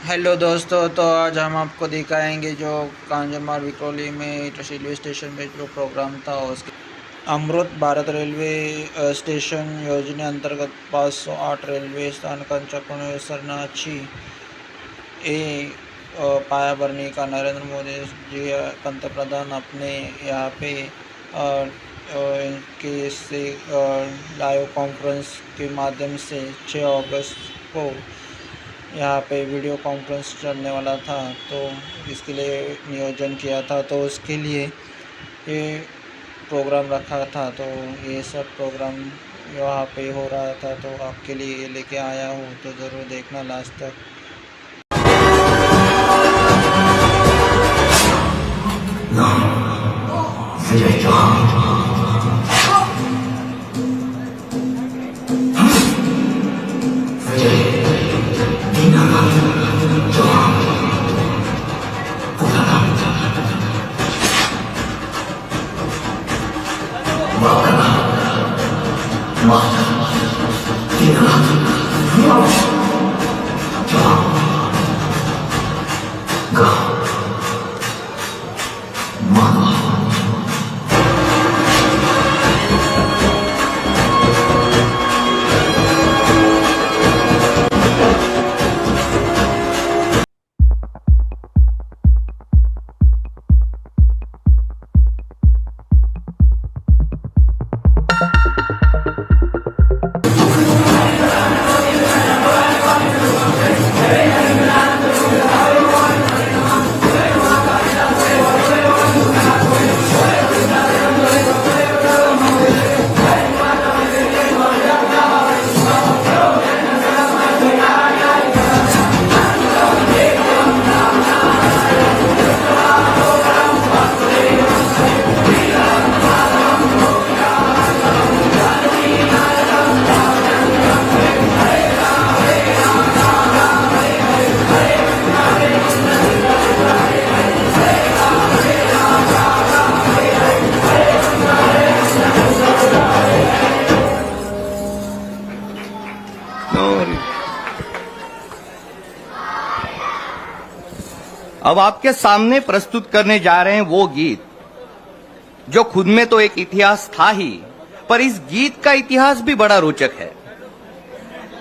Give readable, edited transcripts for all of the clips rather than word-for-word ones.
Hello दोस्तों, तो आज हम आपको दिखाएंगे जो कांजमार विक्रोली में रेलवे स्टेशन में जो प्रोग्राम था उसके अमृत भारत रेल्वे स्टेशन योजना अंतर्गत 508 रेल्वे स्थानकांच्या पुनर्वसनाची पायाभरणी का नरेंद्र मोदी जी पंतप्रधान अपने यहाँ पे इनके से लाइव कॉन्फ्रेंस के माध्यम से 6 अगस्त को यहाँ पे वीडियो कॉन्फ्रेंस चलने वाला था, तो इसके लिए नियोजन किया था। तो उसके लिए ये प्रोग्राम रखा था। तो ये सब प्रोग्राम यहाँ पे हो रहा था, तो आपके लिए लेके आया हूँ, तो ज़रूर देखना लास्ट तक। अब आपके सामने प्रस्तुत करने जा रहे हैं वो गीत जो खुद में तो एक इतिहास था ही, पर इस गीत का इतिहास भी बड़ा रोचक है।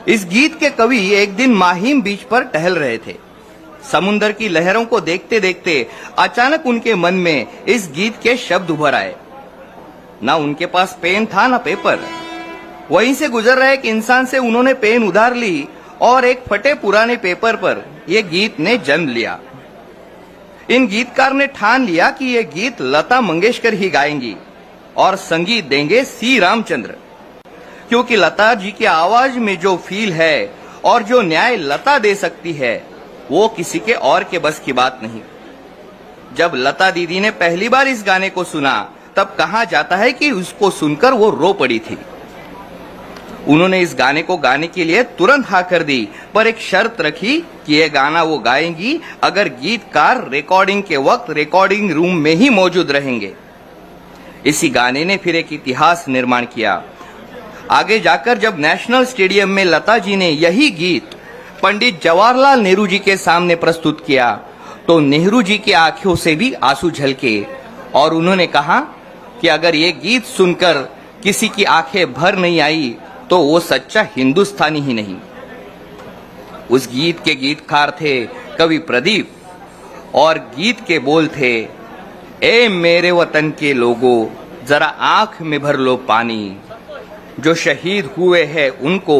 इस गीत के कवि एक दिन माहिम बीच पर टहल रहे थे। समुद्र की लहरों को देखते देखते अचानक उनके मन में इस गीत के शब्द उभर आए। ना उनके पास पेन था ना पेपर। वहीं से गुजर रहे एक इंसान से उन्होंने पेन उधार ली और एक फटे पुराने पेपर पर यह गीत ने जन्म लिया। इन गीतकार ने ठान लिया कि ये गीत लता मंगेशकर ही गाएंगी और संगीत देंगे सी रामचंद्र, क्योंकि लता जी की आवाज में जो फील है और जो न्याय लता दे सकती है वो किसी के और के बस की बात नहीं। जब लता दीदी ने पहली बार इस गाने को सुना तब कहा जाता है कि उसको सुनकर वो रो पड़ी थी। उन्होंने इस गाने को गाने के लिए तुरंत हाँ कर दी, पर एक शर्त रखी कि यह गाना वो गाएंगी अगर गीतकार रिकॉर्डिंग के वक्त रिकॉर्डिंग रूम में ही मौजूद रहेंगे। इसी गाने ने फिर एक इतिहास निर्माण किया। आगे जाकर जब नेशनल स्टेडियम में लता जी ने यही गीत पंडित जवाहरलाल नेहरू जी के सामने प्रस्तुत किया तो नेहरू जी की आंखों से भी आंसू झलके और उन्होंने कहा कि अगर ये गीत सुनकर किसी की आंखें भर नहीं आई तो वो सच्चा हिंदुस्तानी ही नहीं। उस गीत के गीतकार थे कवि प्रदीप और गीत के बोल थे, ए मेरे वतन के लोगों जरा आंख में भर लो पानी, जो शहीद हुए हैं उनको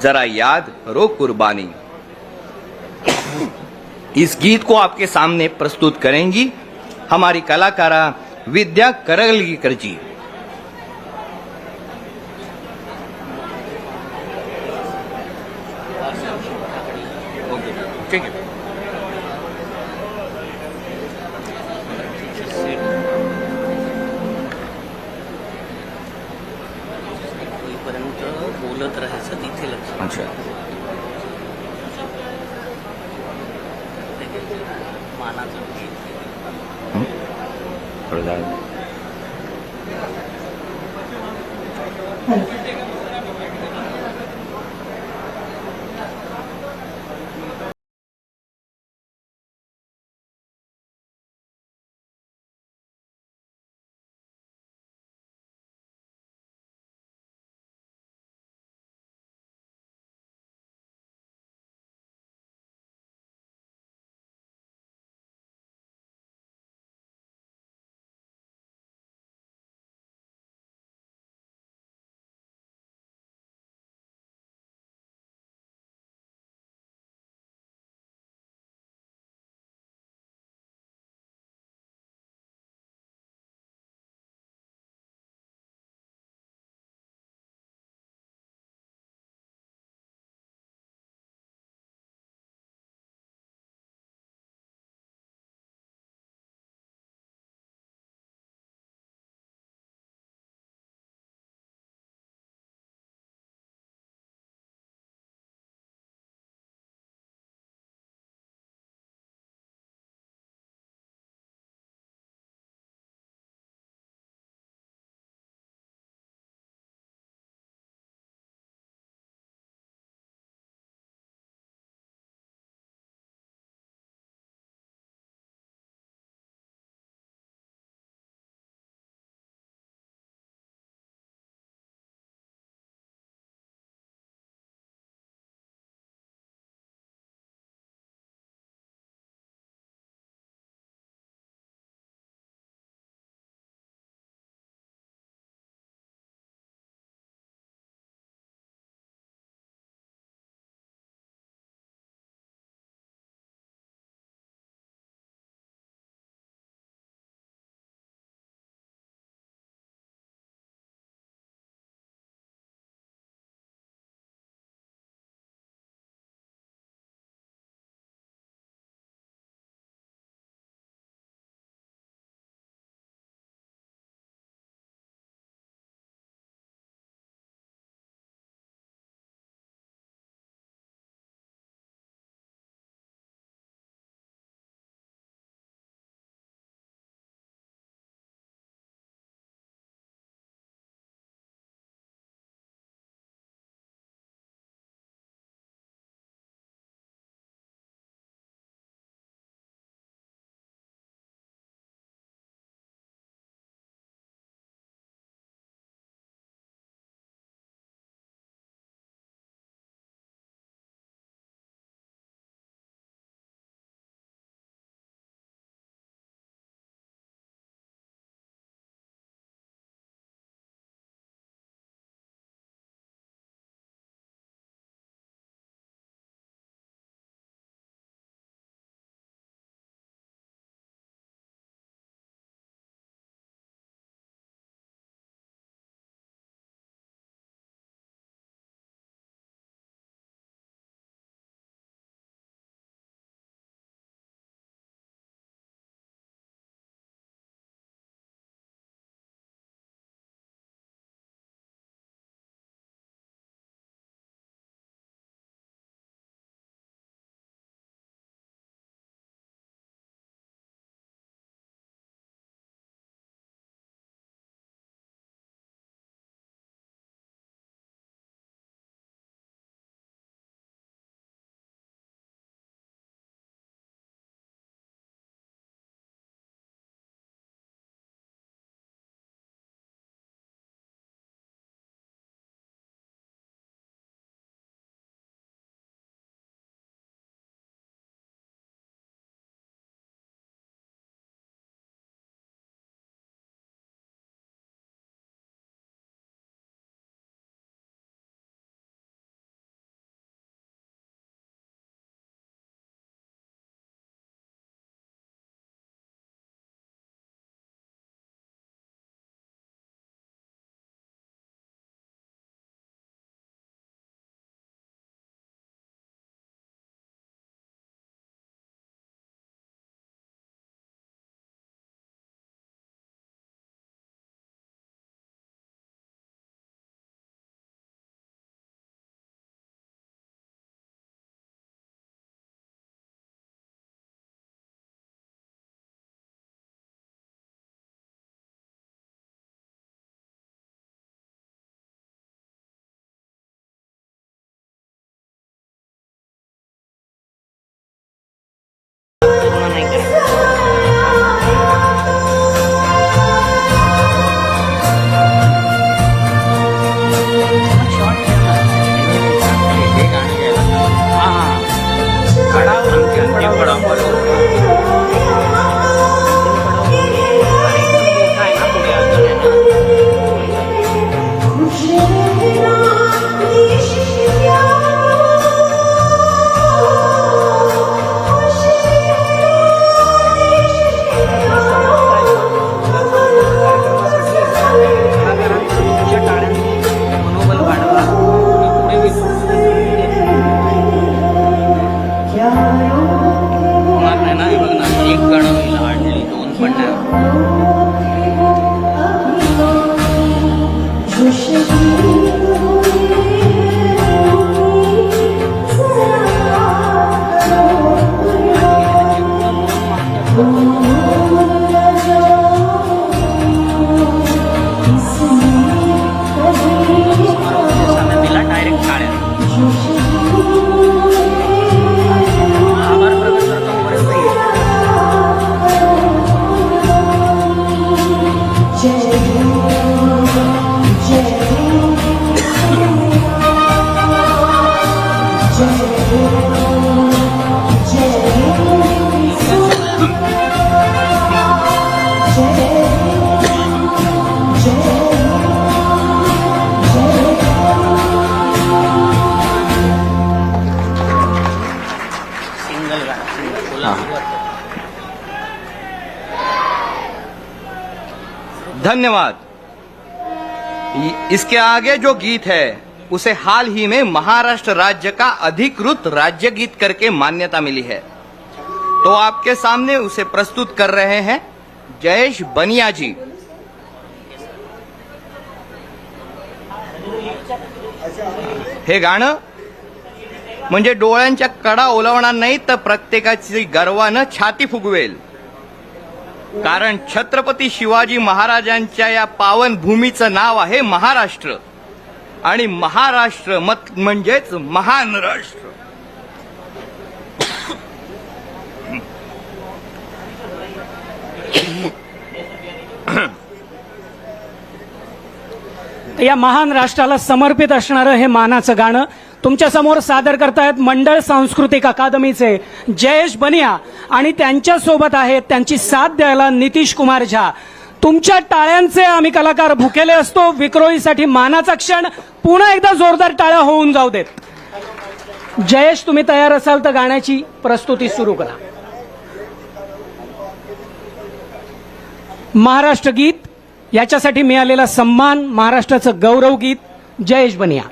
जरा याद करो कुर्बानी। इस गीत को आपके सामने प्रस्तुत करेंगी हमारी कलाकारा विद्या करगलीकर जी। ठीक है। बोलत राहायचं तिथे लक्ष। अच्छा, मानाचं थोडं धन्यवाद। इसके आगे जो गीत है उसे हाल ही में महाराष्ट्र राज्य का अधिकृत राज्य गीत करके मान्यता मिली है, तो आपके सामने उसे प्रस्तुत कर रहे हैं जयेश बनिया जी। हे गाणं म्हणजे डोळ्यांच्या कडा ओलवणार नाही तर प्रत्येकाची गर्वानं छाती फुगवेल, कारण छत्रपती शिवाजी महाराजांच्या या पावन भूमीचं नाव आहे महाराष्ट्र, आणि महाराष्ट्र म्हणजेच महान राष्ट्र। या महान राष्ट्राला समर्पित असणारं हे मानाचं गाणं तुमच्या समोर सादर करतायत मंडळ सांस्कृतिक अकादमीचे जयेश बनिया, आणि त्यांच्या सोबत आहेत त्यांची साथ द्यायला नितीश कुमार झा। तुमच्या टाळ्यांचे आम्ही कलाकार भुकेले असतो। विक्रोळीसाठी मानाचा क्षण पुन्हा एकदा जोरदार टाळ्या होऊन जाऊ देत। जयेश, तुम्ही तयार असाल तर गाण्याची प्रस्तुती सुरू करा। महाराष्ट्र गीत याच्यासाठी मिळालेला सन्मान, महाराष्ट्राचं गौरव गीत, जयेश बनिया।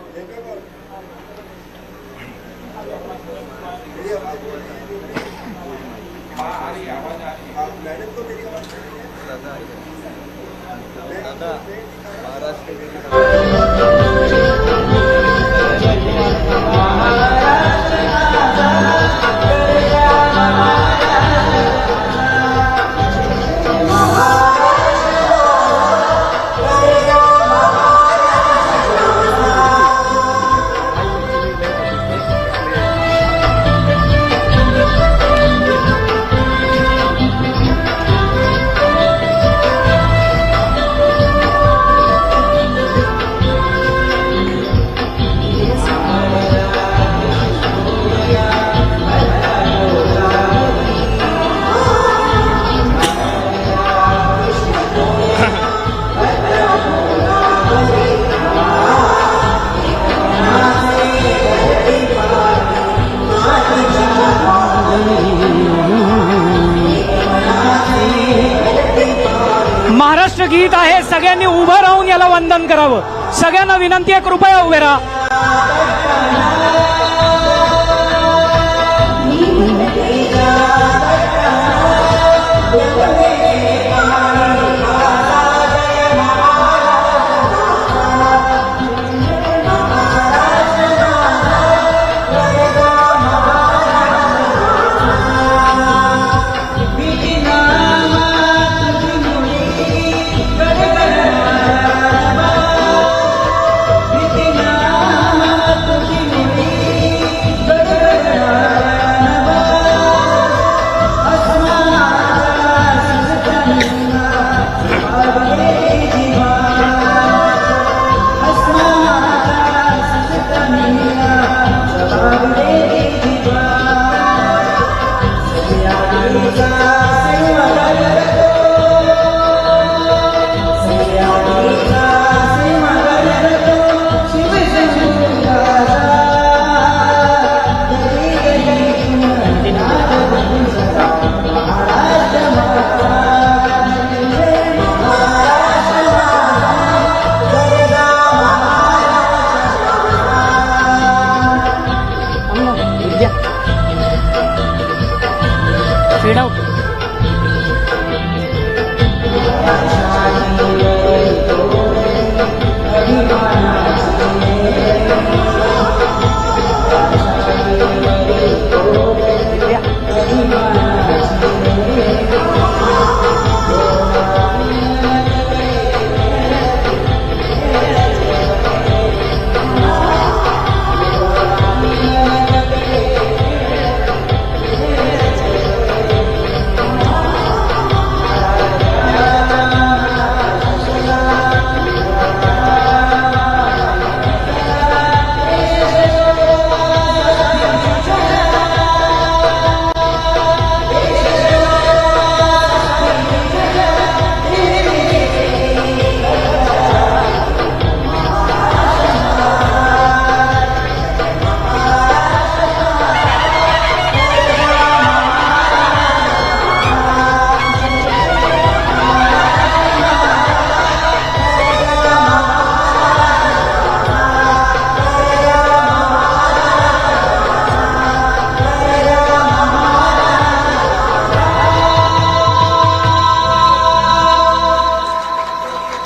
महाराष्ट्र गीत आहे, सगळ्यांनी उभं राहून याला वंदन करावं। सगळ्यांना विनंती आहे, कृपया उभे राहा।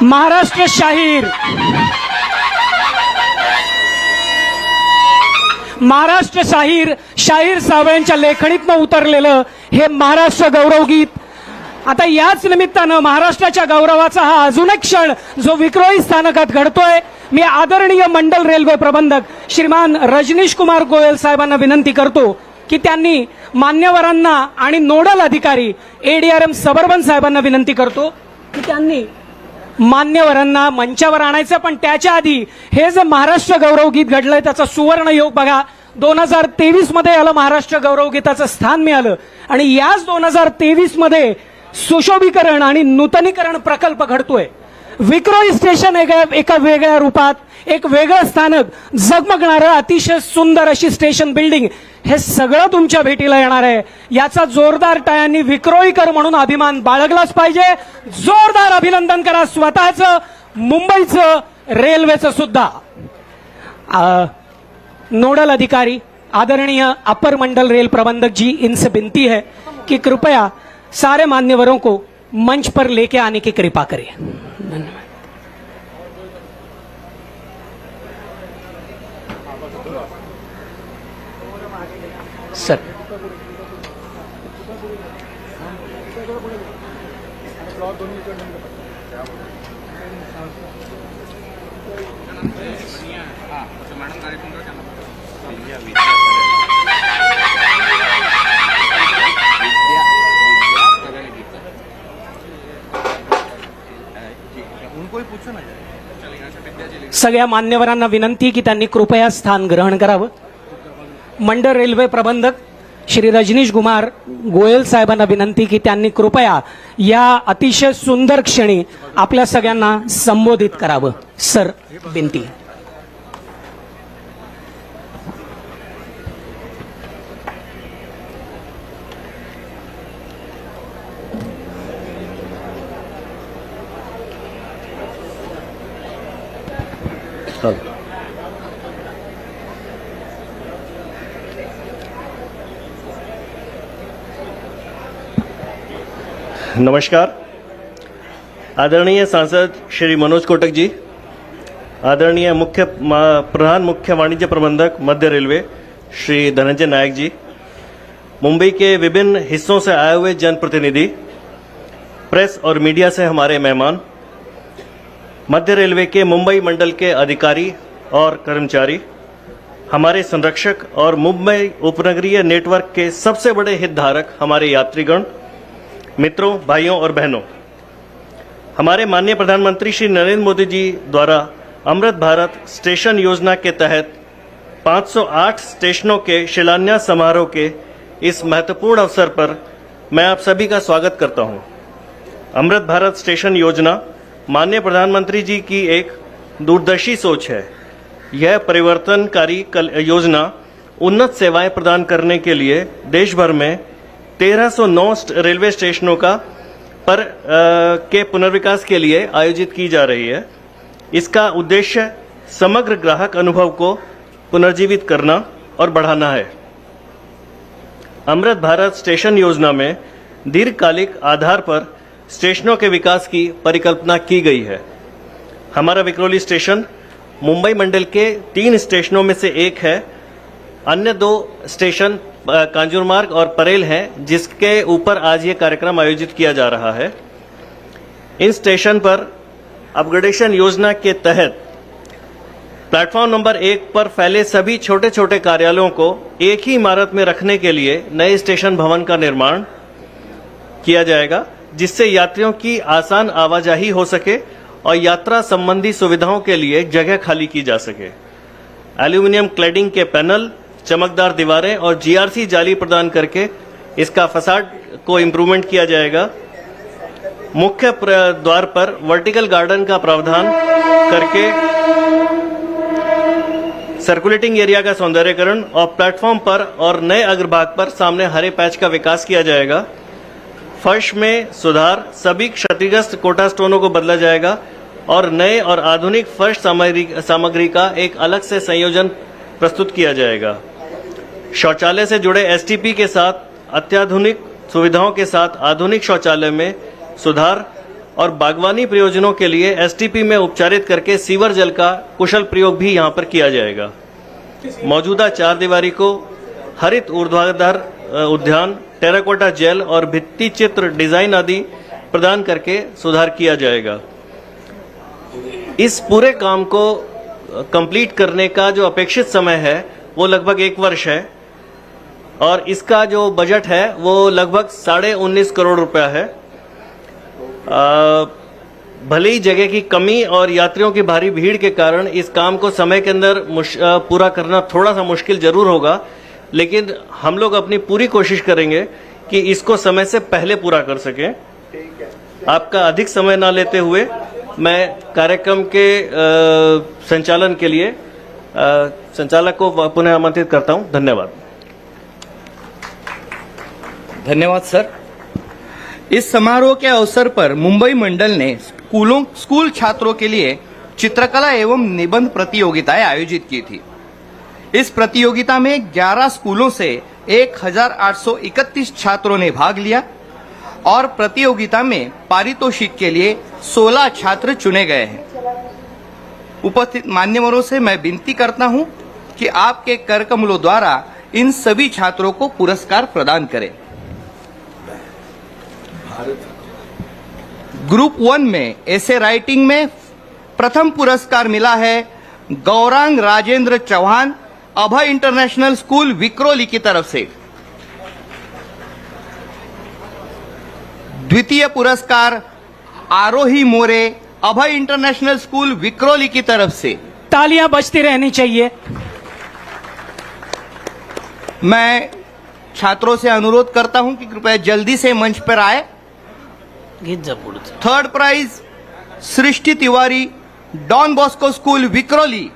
महाराष्ट्र शाहीर शाहीर सावळ्यांच्या लेखणीतनं उतरलेलं हे महाराष्ट्र गौरव गीत. आता याच निमित्तानं महाराष्ट्राच्या गौरवाचा हा अजून एक क्षण जो विक्रोळी स्थानकात घडतोय. मी आदरणीय मंडल रेल्वे प्रबंधक श्रीमान रजनीश कुमार गोयल साहेबांना विनंती करतो की त्यांनी मान्यवरांना आणि नोडल अधिकारी एडीआरएम सबर्बन साहेबांना विनंती करतो की त्यांनी मान्यवरांना मंचावर आणायचं. पण त्याच्या आधी हे जे महाराष्ट्र गौरव गीत घडलंय त्याचा सुवर्ण योग बघा. 2023 मध्ये याला महाराष्ट्र गौरव गीताचं स्थान मिळालं आणि याच 2023 मध्ये सुशोभीकरण आणि नूतनीकरण प्रकल्प घडतोय. विक्रोळी स्टेशन एका वेगळ्या रूपात, एक वेगळं स्थानक, झगमगणारं अतिशय सुंदर अशी स्टेशन बिल्डिंग, हे सगळं तुमच्या भेटीला येणार आहे. याचा जोरदार टाळ्यांनी विक्रोळीकर म्हणून अभिमान बाळगलाच पाहिजे. जोरदार अभिनंदन करा स्वतःचं, मुंबईचं, रेल्वेचं सुद्धा. नोडल अधिकारी आदरणीय अपर मंडल रेल प्रबंधक जी, इनसे विनती है कि कृपया सारे मान्यवरों को मंच पर लेके आने की कृपा करें. धन्यवाद. सर सगळ्या मान्यवरांना विनंती की त्यांनी कृपया स्थान ग्रहण करावं. मंडळ रेल्वे प्रबंधक श्री रजनीश कुमार गोयल साहेबांना विनंती की त्यांनी कृपया या अतिशय सुंदर क्षणी आपल्या सगळ्यांना संबोधित करावं. सर, विनंती. नमस्कार. आदरणीय सांसद श्री मनोज कोटक जी, आदरणीय प्रधान मुख्य वाणिज्य प्रबंधक मध्य रेलवे श्री धनंजय नायक जी, मुंबई के विभिन्न हिस्सों से आए हुए जनप्रतिनिधि, प्रेस और मीडिया से हमारे मेहमान, मध्य रेलवे के मुंबई मंडल के अधिकारी और कर्मचारी, हमारे संरक्षक और मुंबई उपनगरीय नेटवर्क के सबसे बड़े हितधारक हमारे यात्रीगण, मित्रों, भाइयों और बहनों, हमारे माननीय प्रधानमंत्री श्री नरेंद्र मोदी जी द्वारा अमृत भारत स्टेशन योजना के तहत 508 स्टेशनों के शिलान्यास समारोह के इस महत्वपूर्ण अवसर पर मैं आप सभी का स्वागत करता हूं. अमृत भारत स्टेशन योजना माननीय प्रधानमंत्री जी की एक दूरदर्शी सोच है. यह परिवर्तनकारी योजना उन्नत सेवाएं प्रदान करने के लिए देश भर में 1309 रेलवे स्टेशनों के पुनर्विकास के लिए आयोजित की जा रही है. इसका उद्देश्य समग्र ग्राहक अनुभव को पुनर्जीवित करना और बढ़ाना है. अमृत भारत स्टेशन योजना में दीर्घकालिक आधार पर स्टेशनों के विकास की परिकल्पना की गई है. हमारा विक्रोली स्टेशन मुंबई मंडल के 3 स्टेशनों में से एक है. अन्य 2 स्टेशन कांजूरमार्ग और परेल हैं, जिसके ऊपर आज ये कार्यक्रम आयोजित किया जा रहा है. इन स्टेशन पर अपग्रेडेशन योजना के तहत प्लेटफॉर्म नंबर 1 पर फैले सभी छोटे छोटे कार्यालयों को एक ही इमारत में रखने के लिए नए स्टेशन भवन का निर्माण किया जाएगा, जिससे यात्रियों की आसान आवाजाही हो सके और यात्रा संबंधी सुविधाओं के लिए जगह खाली की जा सके. एल्यूमिनियम क्लैडिंग के पैनल, चमकदार दीवारें और जीआरसी जाली प्रदान करके इसका फसाड को इम्प्रूवमेंट किया जाएगा. मुख्य द्वार पर वर्टिकल गार्डन का प्रावधान करके सर्कुलेटिंग एरिया का सौंदर्यीकरण और प्लेटफॉर्म पर और नए अग्रभाग पर सामने हरे पैच का विकास किया जाएगा. फर्श में सुधार, सभी क्षतिग्रस्त कोटा स्टोनों को बदला जाएगा और नए और आधुनिक फर्श सामग्री का एक अलग से संयोजन प्रस्तुत किया जाएगा. शौचालय से जुड़े एसटीपी के साथ अत्याधुनिक सुविधाओं के साथ आधुनिक शौचालय में सुधार और बागवानी प्रयोजनों के लिए एसटीपी में उपचारित करके सीवर जल का कुशल प्रयोग भी यहाँ पर किया जाएगा। मौजूदा चार दीवारी को हरित ऊर्ध्वाधर उद्यान, टेराकोटा जेल और भित्ति चित्र डिजाइन आदि प्रदान करके सुधार किया जाएगा। इस पूरे काम को कंप्लीट करने का जो अपेक्षित समय है वो लगभग 1 वर्ष है और इसका जो बजट है वो लगभग 19.5 करोड़ रुपया है। भले ही जगह की कमी और यात्रियों की भारी भीड़ के कारण इस काम को समय के अंदर पूरा करना थोड़ा सा मुश्किल जरूर होगा, लेकिन हम लोग अपनी पूरी कोशिश करेंगे कि इसको समय से पहले पूरा कर सकें। आपका अधिक समय ना लेते हुए मैं कार्यक्रम के संचालन के लिए संचालक को पुनः आमंत्रित करता हूं। धन्यवाद। धन्यवाद सर। इस समारोह के अवसर पर मुंबई मंडल ने स्कूल छात्रों के लिए चित्रकला एवं निबंध प्रतियोगिताएं आयोजित की थी। इस प्रतियोगिता में 11 स्कूलों से 1831 छात्रों ने भाग लिया और प्रतियोगिता में पारितोषिक के लिए 16 छात्र चुने गए हैं। उपस्थित मान्यवरों से मैं विनती करता हूं कि आपके कर कमलों द्वारा इन सभी छात्रों को पुरस्कार प्रदान करें। ग्रुप 1 में ऐसे राइटिंग में प्रथम पुरस्कार मिला है गौरांग राजेंद्र चौहान, अभय इंटरनेशनल स्कूल विक्रोली की तरफ से। द्वितीय पुरस्कार आरोही मोरे, अभय इंटरनेशनल स्कूल विक्रोली की तरफ से। तालियां बजती रहनी चाहिए। मैं छात्रों से अनुरोध करता हूं कि कृपया जल्दी से मंच पर आए। घेत जा पुढचं. Third prize Srishti Tiwari, Don Bosco school Vikhroli.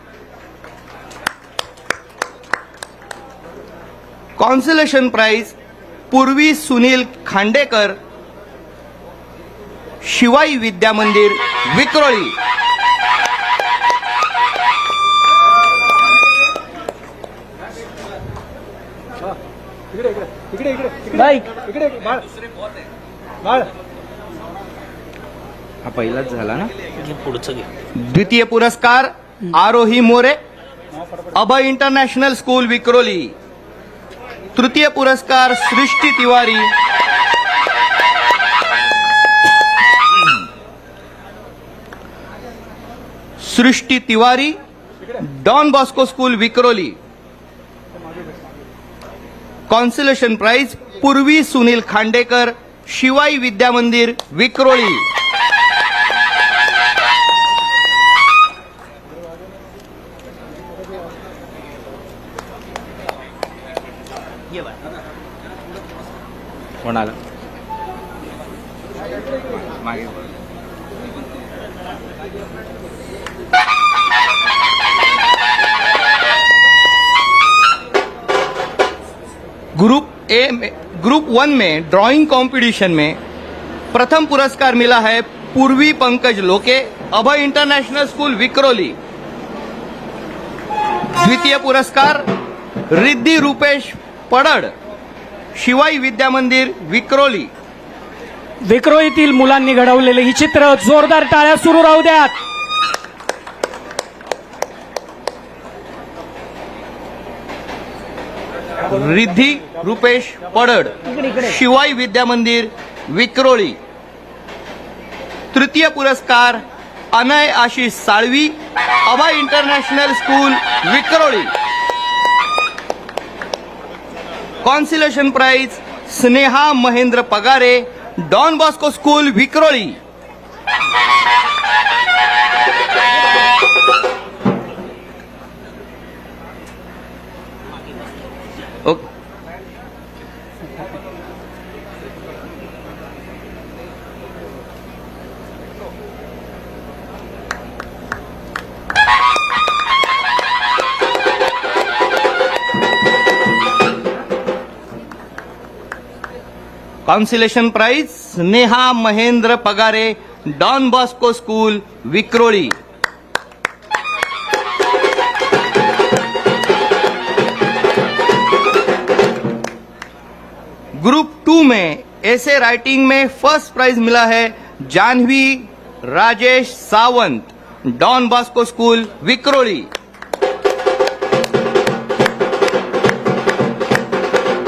Consolation prize Purvi Sunil Khandekar, Shivai विद्या मंदिर विक्रोली। हा पहिलाच झाला ना। घे पुढचं घे. द्वितीय पुरस्कार आरोही मोरे, अभय इंटरनेशनल स्कूल विक्रोली। तृतीय पुरस्कार Srishti Tiwari, Don Bosco school Vikhroli. Consolation prize Purvi Sunil Khandekar, Shivai विद्या मंदिर विक्रोली। कोणाला मागे ग्रुप 1 में ड्राइंग कंपटीशन में प्रथम पुरस्कार मिला है पूर्वी पंकज लोके, अभय इंटरनेशनल स्कूल विक्रोली। द्वितीय पुरस्कार रिद्धि रूपेश पडड़, शिवाई विद्या मंदिर विक्रोली। विक्रोळीतील मुलांनी घडवलेले ही चित्र जोरदार टाळ्या सुरू राहू द्यात. रिद्धि रूपेश पडड़, शिवाई विद्या मंदिर विक्रोली। तृतीय पुरस्कार Anay Ashish Salvi, Abhay international school Vikhroli. Consolation prize Sneha Mahendra Pagare, Don Bosco school Vikhroli. Consolation prize Sneha Mahendra Pagare, Don Bosco school Vikhroli. Group 2 में ऐसे राइटिंग में फर्स्ट प्राइज मिला है Janhavi Rajesh Sawant, Don Bosco school, Vikhroli.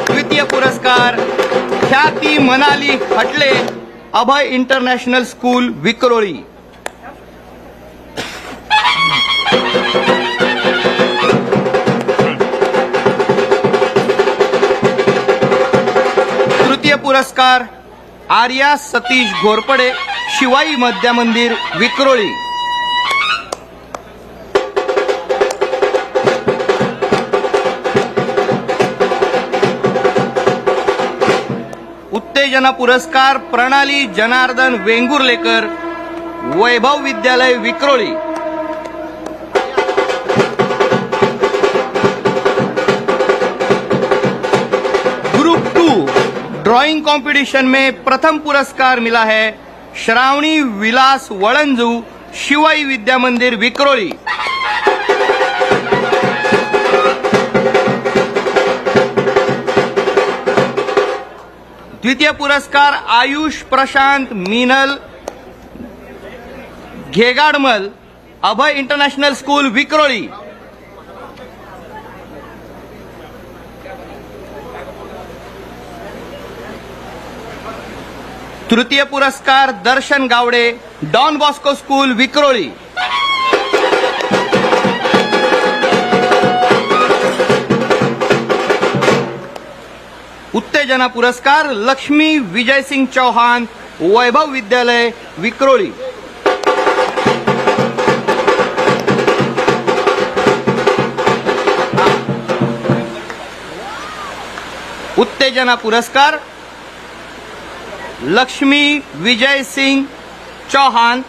द्वितीय पुरस्कार ख्याती मनाली हटले, अभय इंटरनॅशनल स्कूल, विक्रोळी. तृतीय पुरस्कार आर्या सतीश घोरपडे, शिवाई मध्य मंदिर, विक्रोळी. उत्तेजना पुरस्कार प्रणाली जनार्दन वेंगुर्लेकर, वैभव विद्यालय, विक्रोळी. ग्रुप 2 ड्राइंग कंपटीशन में प्रथम पुरस्कार मिला है श्रावणी विलास वळंजू, शिवाई विद्या मंदिर, विक्रोळी. द्वितीय पुरस्कार आयुष प्रशांत मीनल घेगाडमल, अभय इंटरनॅशनल स्कूल, विक्रोळी. तृतीय पुरस्कार Darshan Gawade, Don Bosco school, Vikhroli. उत्तेजना पुरस्कार लक्ष्मी विजय सिंह चौहान, वैभव विद्यालय, विक्रोळी. उत्तेजना पुरस्कार लक्ष्मी विजय सिंह चौहान,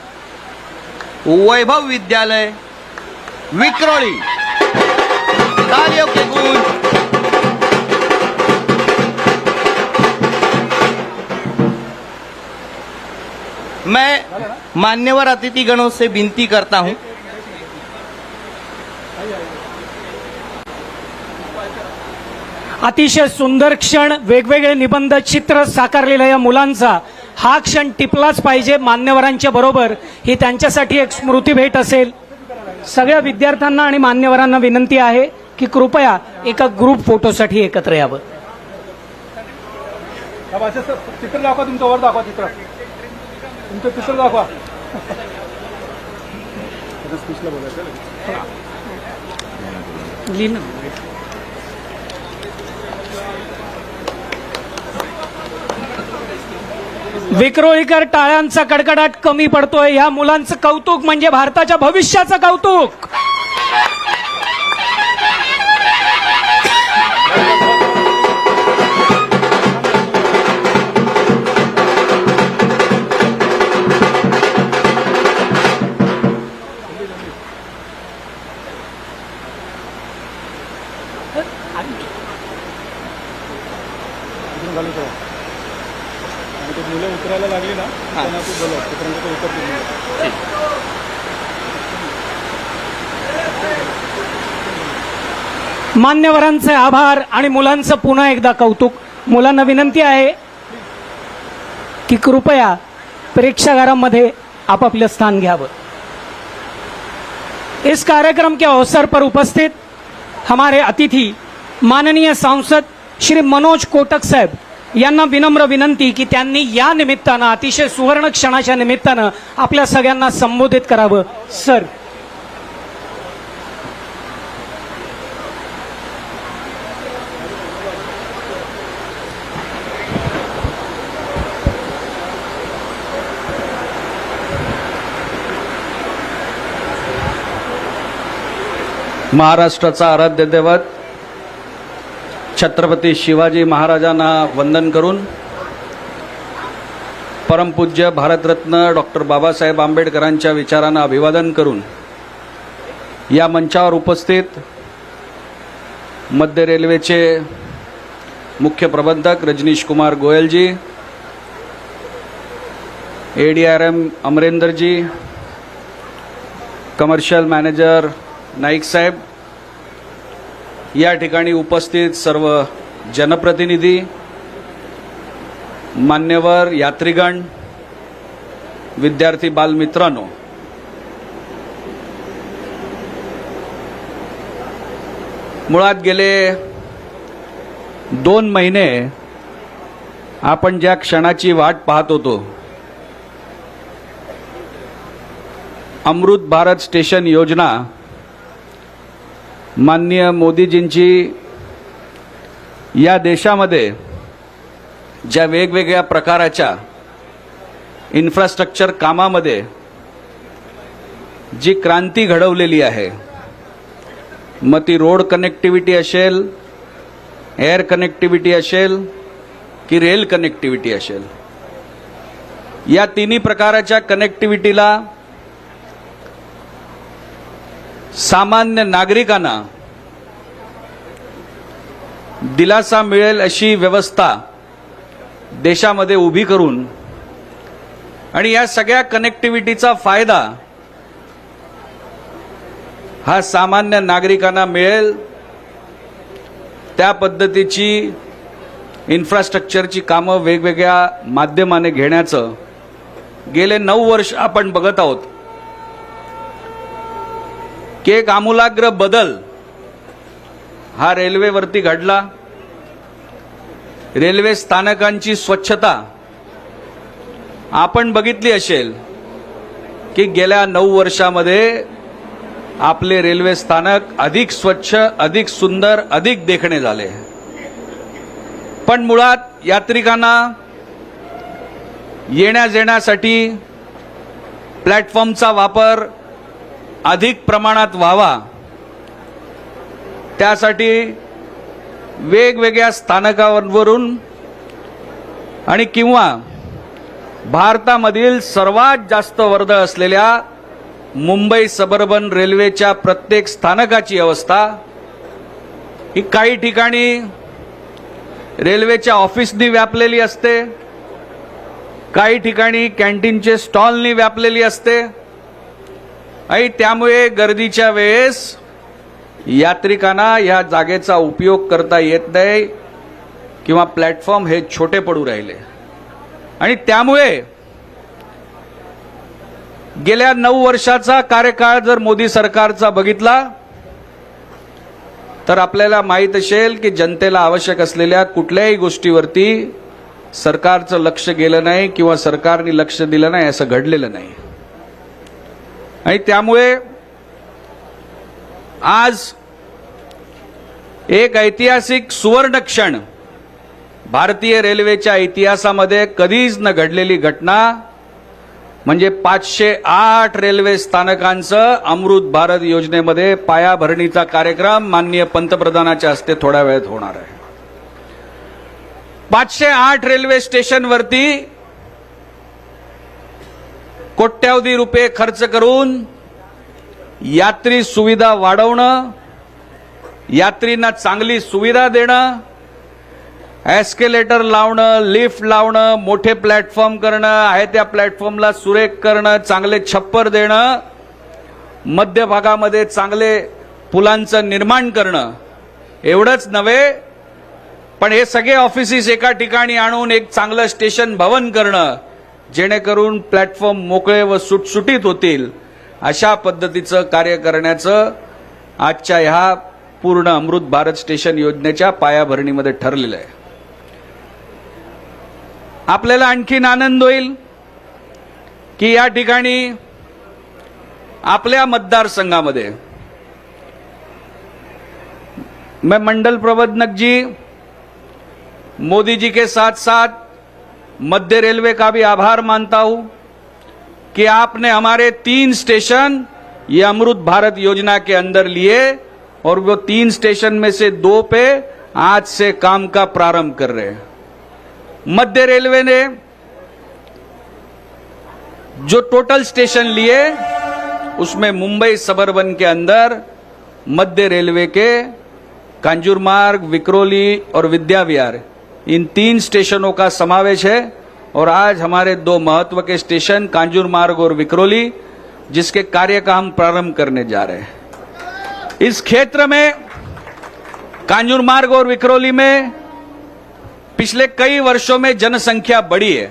वैभव विद्यालय, विक्रोळी. तालियों के गूंज. मैं मान्यवर अतिथिगणों से विनती करता हूं अतिशय सुंदर क्षण, वेगवेगळे निबंध चित्र साकारलेल्या या मुलांचा हा क्षण टिपलाच पाहिजे. मान्यवरांच्या बरोबर ही त्यांच्यासाठी एक स्मृती भेट असेल. सगळ्या विद्यार्थ्यांना आणि मान्यवरांना विनंती आहे की कृपया एका ग्रुप फोटोसाठी एकत्र यावं. चित्र दाखवा, तुमचं वर दाखवा, चित्र तुमचं चित्र दाखवा. विक्रोळीकर टाळ्यांचा कडकडाट कमी पडतोय. या मुलांचं कौतुक म्हणजे भारताच्या भविष्याचं कौतुक. मुलं उतरायला लागली ना त्यांना तू बोलव, तोपर्यंत ते उतरतील. मान्यवरांचे आभार आणि मुलांचं पुन्हा एकदा कौतुक. मुलांना विनंती आहे की कृपया प्रेक्षागारामध्ये आपापलं स्थान घ्यावं. इस कार्यक्रम के अवसर पर उपस्थित हमारे अतिथि माननीय सांसद श्री मनोज कोटक साहेब यांना विनम्र विनंती की त्यांनी या निमित्तानं, अतिशय सुवर्ण क्षणाच्या निमित्तानं आपल्या सगळ्यांना संबोधित करावं. सर. महाराष्ट्राचा आराध्य दैवत छत्रपती शिवाजी महाराजांना वंदन करून, परमपूज्य भारतरत्न डॉक्टर बाबासाहेब आंबेडकरांच्या विचारांना अभिवादन करून, या मंचावर उपस्थित मध्य रेल्वेचे मुख्य प्रबंधक Rajneesh Kumar Goyal ji, ADRM Amarendra ji, commercial manager Naik साहेब, या ठिकाणी उपस्थित सर्व जनप्रतिनिधी, मान्यवर, यात्रीगण, विद्यार्थी बालमित्रांनो, मुळात गेले 2 महिने आपण ज्या क्षणाची वाट पाहत होतो, अमृत भारत स्टेशन योजना माननीय मोदीजींची या देशामध्ये ज्या वेगवेगळ्या प्रकाराच्या इन्फ्रास्ट्रक्चर कामामध्ये जी क्रांती घडवलेली आहे, मग ती रोड कनेक्टिव्हिटी असेल, एअर कनेक्टिव्हिटी असेल की रेल कनेक्टिव्हिटी असेल, या तिन्ही प्रकाराच्या कनेक्टिव्हिटीला सामान्य नागरिकांना दिलासा मिळेल अशी व्यवस्था देशामध्ये उभी करून आणि या सगळ्या कनेक्टिव्हिटीचा फायदा हा सामान्य नागरिकांना मिळेल त्या पद्धतीची इन्फ्रास्ट्रक्चरची कामं वेगवेगळ्या माध्यमाने घेण्याचं गेले 9 वर्ष आपण बघत आहोत की एक आमूलाग्र बदल हा रेल्वेवरती घडला. रेल्वे स्थानकांची स्वच्छता आपण बघितली असेल की गेल्या 9 वर्षामध्ये आपले रेल्वे स्थानक अधिक स्वच्छ, अधिक सुंदर, अधिक देखणे झाले. पण मुळात यात्रिकांना येण्या-जाण्यासाठी प्लॅटफॉर्मचा वापर अधिक प्रमाणात व्हावा, त्यासाठी वेगवेगळ्या स्थानकांवरून आणि किंवा भारतामधील सर्वात जास्त वर्दळ असलेल्या मुंबई सबर्बन रेल्वेच्या प्रत्येक स्थानकाची अवस्था ही काही ठिकाणी रेल्वेच्या ऑफिसनी व्यापलेली असते, काही ठिकाणी कॅन्टीनचे स्टॉलनी व्यापलेली असते आणि त्यामुळे गर्दीच्या वेळेस यात्रिकांना या जागेचा उपयोग करता येत नाही किंवा प्लॅटफॉर्म हे छोटे पडू राहिले. आणि त्यामुळे गेल्या 9 वर्षाचा कार्यकाळ जर मोदी सरकारचा बघितला तर आपल्याला माहित असेल की जनतेला आवश्यक असलेल्या कुठल्याही गोष्टीवरती सरकारचं लक्ष गेलं नाही किंवा सरकारने लक्ष दिलं नाही असं घडलेलं नाही. आणि त्यामुळे आज एक ऐतिहासिक सुवर्ण क्षण, भारतीय रेल्वेच्या इतिहासामध्ये कधीच न घडलेली घटना म्हणजे 508 रेल्वे स्थानकांचं अमृत भारत योजनेमध्ये पायाभरणीचा कार्यक्रम माननीय पंतप्रधानांच्या हस्ते थोड्या वेळात होणार आहे. 508 रेल्वे स्टेशनवरती कोट्यावधी रुपये खर्च करून यात्री सुविधा वाढवणं, यात्रींना चांगली सुविधा देणं, एस्केलेटर लावणं, लिफ्ट लावणं, मोठे प्लॅटफॉर्म करणं, आहे त्या प्लॅटफॉर्मला सुरेख करणं, चांगले छप्पर देणं, मध्य भागामध्ये चांगले पुलांचं निर्माण करणं, एवढंच नव्हे पण हे सगळे ऑफिसेस एका ठिकाणी आणून एक चांगलं स्टेशन भवन करणं, जेणेकरून प्लॅटफॉर्म मोकळे व सुटसुटीत होतील, अशा पद्धतीचं कार्य करण्याचं आजच्या ह्या पूर्ण अमृत भारत स्टेशन योजनेच्या पायाभरणीमध्ये ठरलेलं आहे. आपल्याला आणखीन आनंद होईल की या ठिकाणी आपल्या मतदारसंघामध्ये मैं मंडल प्रबंधक जी, मोदी जी के साथ साथ मध्य रेलवे का भी आभार मानता हूं कि आपने हमारे 3 स्टेशन ये अमृत भारत योजना के अंदर लिए और वो 3 स्टेशन में से 2 पे आज से काम का प्रारंभ कर रहे हैं. मध्य रेलवे ने जो टोटल स्टेशन लिए उसमें मुंबई सबर्बन के अंदर मध्य रेलवे के कांजूरमार्ग, विक्रोली और विद्याविहार, इन 3 स्टेशनों का समावेश है. और आज हमारे 2 महत्व के स्टेशन कांजूरमार्ग और विक्रोली, जिसके कार्य का हम प्रारंभ करने जा रहे हैं. इस क्षेत्र में कांजूरमार्ग और विक्रोली में पिछले कई वर्षों में जनसंख्या बढ़ी है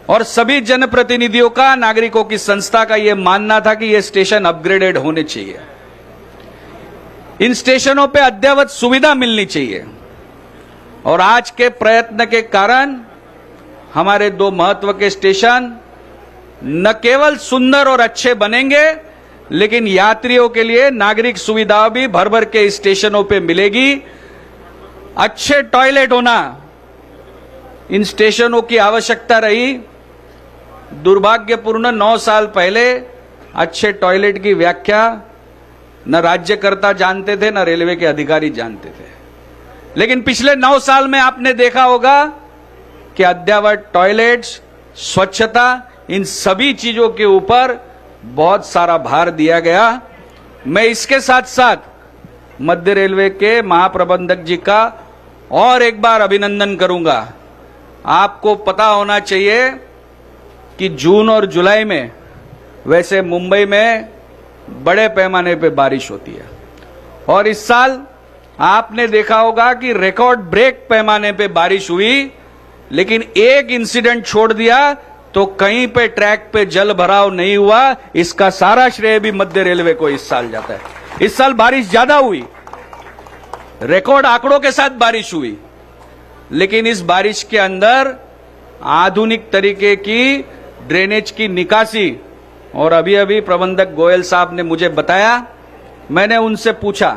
और सभी जनप्रतिनिधियों का, नागरिकों की संस्था का यह मानना था कि ये स्टेशन अपग्रेडेड होने चाहिए। इन स्टेशनों पे अद्ययावत सुविधा मिलनी चाहिए और आज के प्रयत्न के कारण हमारे दो महत्व के स्टेशन न केवल सुंदर और अच्छे बनेंगे, लेकिन यात्रियों के लिए नागरिक सुविधा भी भर भर के स्टेशनों पे मिलेगी। अच्छे टॉयलेट होना इन स्टेशनों की आवश्यकता रही। दुर्भाग्यपूर्ण 9 साल पहले अच्छे टॉयलेट की व्याख्या न राज्यकर्ता जानते थे, न रेलवे के अधिकारी जानते थे। लेकिन पिछले 9 साल में आपने देखा होगा कि अद्ययावत टॉयलेट्स, स्वच्छता, इन सभी चीजों के ऊपर बहुत सारा भार दिया गया। मैं इसके साथ साथ मध्य रेलवे के महाप्रबंधक जी का और एक बार अभिनंदन करूंगा। आपको पता होना चाहिए कि जून और जुलाई में वैसे मुंबई में बड़े पैमाने पे बारिश होती है और इस साल आपने देखा होगा कि रिकॉर्ड ब्रेक पैमाने पे बारिश हुई, लेकिन एक इंसिडेंट छोड़ दिया तो कहीं पे ट्रैक पे जल भराव नहीं हुआ। इसका सारा श्रेय भी मध्य रेलवे को इस साल जाता है। इस साल बारिश ज्यादा हुई, रिकॉर्ड आंकड़ों के साथ बारिश हुई, लेकिन इस बारिश के अंदर आधुनिक तरीके की ड्रेनेज की निकासी, और अभी अभी प्रबंधक गोयल साहब ने मुझे बताया, मैंने उनसे पूछा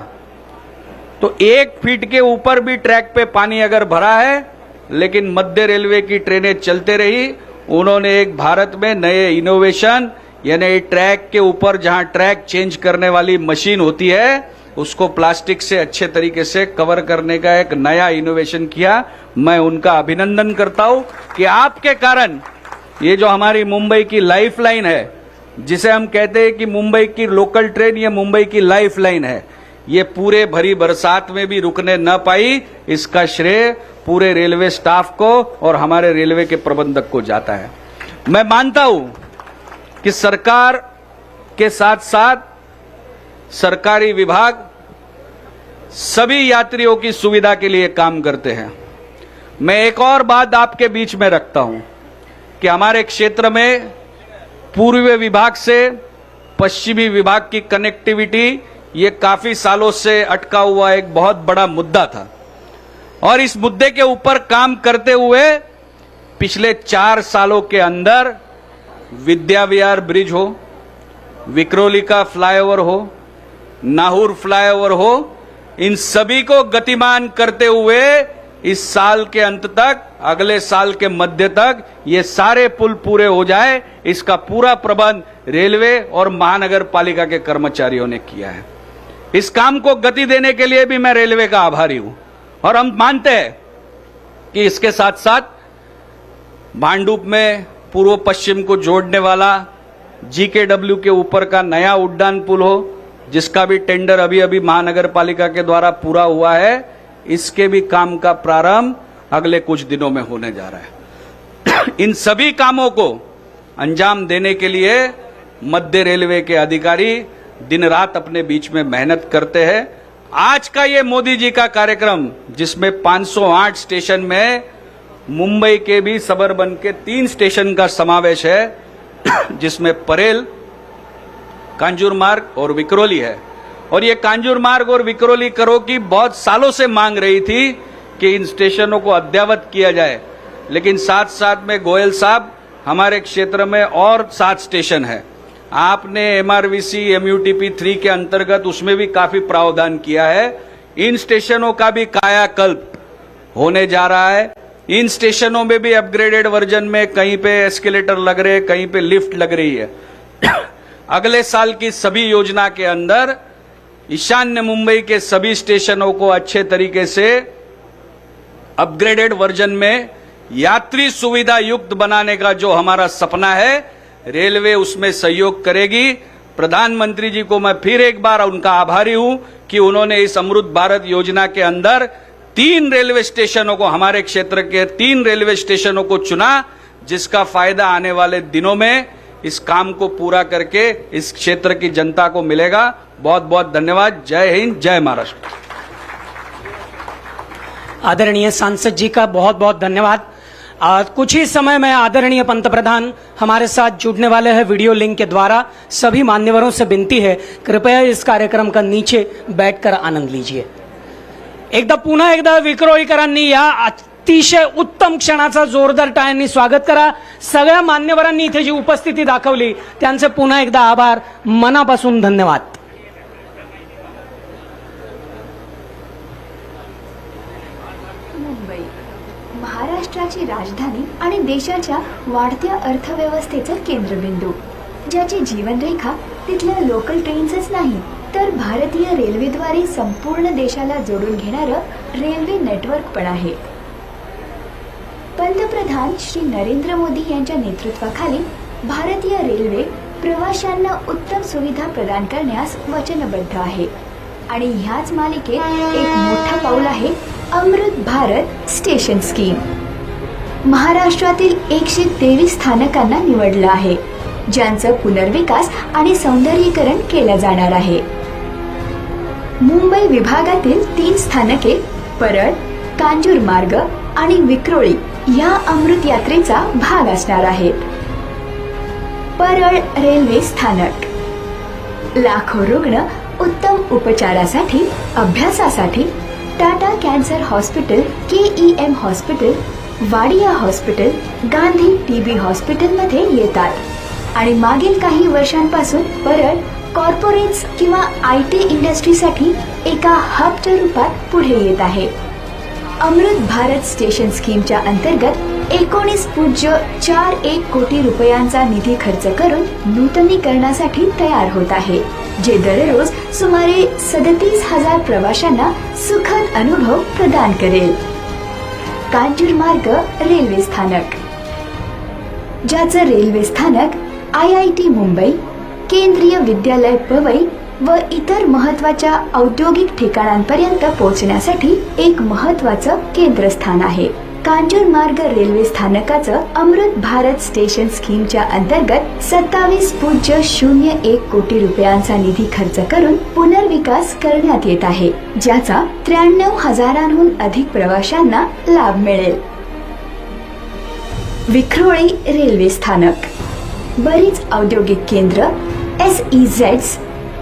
तो 1 फीट के ऊपर भी ट्रैक पे पानी अगर भरा है, लेकिन मध्य रेलवे की ट्रेनें चलते रही। उन्होंने एक भारत में नए इनोवेशन, यानी ट्रैक के ऊपर जहां ट्रैक चेंज करने वाली मशीन होती है, उसको प्लास्टिक से अच्छे तरीके से कवर करने का एक नया इनोवेशन किया। मैं उनका अभिनंदन करता हूं कि आपके कारण ये जो हमारी मुंबई की लाइफलाइन है, जिसे हम कहते हैं कि मुंबई की लोकल ट्रेन ये मुंबई की लाइफलाइन है, ये पूरे भरी बरसात में भी रुकने न पाई। इसका श्रेय पूरे रेलवे स्टाफ को और हमारे रेलवे के प्रबंधक को जाता है। मैं मानता हूं कि सरकार के साथ साथ सरकारी विभाग सभी यात्रियों की सुविधा के लिए काम करते हैं। मैं एक और बात आपके बीच में रखता हूं कि हमारे क्षेत्र में पूर्वी विभाग से पश्चिमी विभाग की कनेक्टिविटी ये काफी सालों से अटका हुआ एक बहुत बड़ा मुद्दा था और इस मुद्दे के ऊपर काम करते हुए पिछले 4 सालों के अंदर विद्या विहार ब्रिज हो, विक्रोली का फ्लाईओवर हो, नाहूर फ्लाईओवर हो, इन सभी को गतिमान करते हुए इस साल के अंत तक, अगले साल के मध्य तक ये सारे पुल पूरे हो जाए, इसका पूरा प्रबंध रेलवे और महानगर पालिका के कर्मचारियों ने किया है। इस काम को गति देने के लिए भी मैं रेलवे का आभारी हूं और हम मानते हैं कि इसके साथ साथ भांडुप में पूर्व पश्चिम को जोड़ने वाला जीकेडब्ल्यू के ऊपर का नया उड्डान पुल हो, जिसका भी टेंडर अभी अभी महानगर पालिका के द्वारा पूरा हुआ है, इसके भी काम का प्रारंभ अगले कुछ दिनों में होने जा रहा है। इन सभी कामों को अंजाम देने के लिए मध्य रेलवे के अधिकारी दिन रात अपने बीच में मेहनत करते हैं। आज का ये मोदी जी का कार्यक्रम, जिसमें 508 स्टेशन में मुंबई के भी सबअर्बन के 3 स्टेशन का समावेश है, जिसमें परेल, कांजूर मार्ग और विक्रोली है। और ये कांजूर मार्ग और विक्रोली करो की बहुत सालों से मांग रही थी कि इन स्टेशनों को अद्ययावत किया जाए, लेकिन साथ साथ में गोयल साहब हमारे क्षेत्र में और 7 स्टेशन है। आपने MRVC MUTP 3 के अंतर्गत उसमें भी काफी प्रावधान किया है। इन स्टेशनों का भी कायाकल्प होने जा रहा है। इन स्टेशनों में भी अपग्रेडेड वर्जन में कहीं पे एस्केलेटर लग रहे, कहीं पे लिफ्ट लग रही है। अगले साल की सभी योजना के अंदर ईशान्य मुंबई के सभी स्टेशनों को अच्छे तरीके से अपग्रेडेड वर्जन में यात्री सुविधा युक्त बनाने का जो हमारा सपना है, रेलवे उसमें सहयोग करेगी। प्रधानमंत्री जी को मैं फिर एक बार उनका आभारी हूं कि उन्होंने इस अमृत भारत योजना के अंदर 3 रेलवे स्टेशनों को, हमारे क्षेत्र के 3 रेलवे स्टेशनों को चुना, जिसका फायदा आने वाले दिनों में इस काम को पूरा करके इस क्षेत्र की जनता को मिलेगा। बहुत बहुत धन्यवाद। जय हिंद, जय महाराष्ट्र। आदरणीय सांसद जी का बहुत बहुत धन्यवाद। कुछ ही समय में आदरणीय पंतप्रधान हमारे साथ जुड़ने वाले हैं वीडियो लिंक के द्वारा। सभी मान्यवरों से विनती है, कृपया इस कार्यक्रम का नीचे बैठकर आनंद लीजिए। पुन्हा एकदा विक्रोळीकरांनी या अतिशय उत्तम क्षणाचा जोरदार टाळ्यांनी स्वागत करा। सगळ्या मान्यवरांनी इथे जी उपस्थिती दाखवली त्यांचे पुन्हा एकदा आभार, मनापासून धन्यवाद। मुंबई महाराष्ट्राची राजधानी आणि देशाच्या वाढत्या अर्थव्यवस्थेचा केंद्रबिंदू, ज्याची जीवनरेखा तिथल्या लोकल ट्रेन्सच नाही तर भारतीय रेल्वेद्वारे संपूर्ण देशाला जोडून घेणारं रेल्वे नेटवर्क पण आहे। पंतप्रधान श्री नरेंद्र मोदी यांच्या नेतृत्वाखाली भारतीय रेल्वे प्रवाशांना उत्तम सुविधा प्रदान करण्यास वचनबद्ध आहे आणि ह्याच मालिकेत एक मोठं पाऊल आहे अमृत भारत स्टेशन स्कीम। महाराष्ट्रातील 123 स्थानकांना निवडलं आहे, ज्यांचं पुनर्विकास आणि सौंदर्यीकरण केलं जाणार आहे। मुंबई विभागातील 3 स्थानके परळ, कांजूरमार्ग आणि विक्रोळी या अमृत यात्रेचा भाग असणार आहेत। परळ रेल्वे स्थानक लाखो रुग्ण उत्तम उपचारासाठी, अभ्यासासाठी Tata cancer hospital, KEM hospital, Wadia hospital, Gandhi TB हॉस्पिटलमध्ये येतात आणि मागील काही वर्षांपासून परळ कॉर्पोरेट्स किंवा IT इंडस्ट्रीसाठी एका हबच्या रूपात पुढे येत आहे। अमृत भारत स्टेशन स्कीमच्या अंतर्गत 19.41 कोटी रुपयांचा निधी खर्च करून नूतनीकरणासाठी तयार होत आहे, जे दररोज सुमारे 37,000 प्रवाशांना सुखद अनुभव प्रदान करेल। कांजूरमार्ग रेल्वे स्थानक, ज्याचं रेल्वे स्थानक IIT मुंबई, केंद्रीय विद्यालय पवई व इतर महत्त्वाच्या औद्योगिक ठिकाणांपर्यंत पोहोचण्यासाठी एक महत्त्वाचं केंद्रस्थान आहे। कांजूरमार्ग रेल्वे स्थानकाचं अमृत भारत स्टेशन स्कीमच्या अंतर्गत 27.01 कोटी रुपयांचा निधी खर्च करून पुनर्विकास करण्यात येत आहे, ज्याचा 93,000हून अधिक प्रवाशांना लाभ मिळेल। विक्रोळी रेल्वे स्थानक, बरीच औद्योगिक केंद्र, SEZs,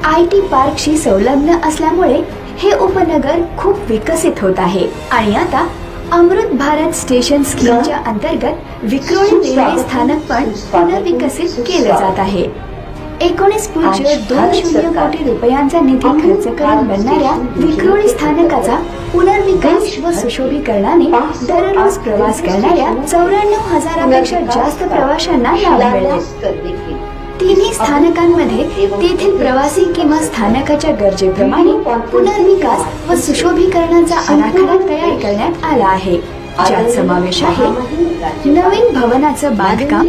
IT पार्कशी संलग्न असल्यामुळे हे उपनगर खूप विकसित होत आहे आणि आता अमृत भारत स्टेशन स्कीमच्या अंतर्गत विक्रोळी रेल्वे स्थानक पण पुनर्विकसित केलं जात आहे। 19.20 कोटी रुपयांचा निधी खर्च करून बनणाऱ्या विक्रोळी स्थानकाचा पुनर्विकास व सुशोभीकरणाने दररोज प्रवास करणाऱ्या 94,000पेक्षा जास्त प्रवाशांना लाभ मिळेल। तिन्ही स्थानकांमध्ये तेथील प्रवासी किंवा स्थानकाच्या गरजेप्रमाणे पुनर्विकास व सुशोभीकरणाचा आराखडा तयार करण्यात आला आहे, ज्यात समावेश आहे नवीन भवनाचं बांधकाम,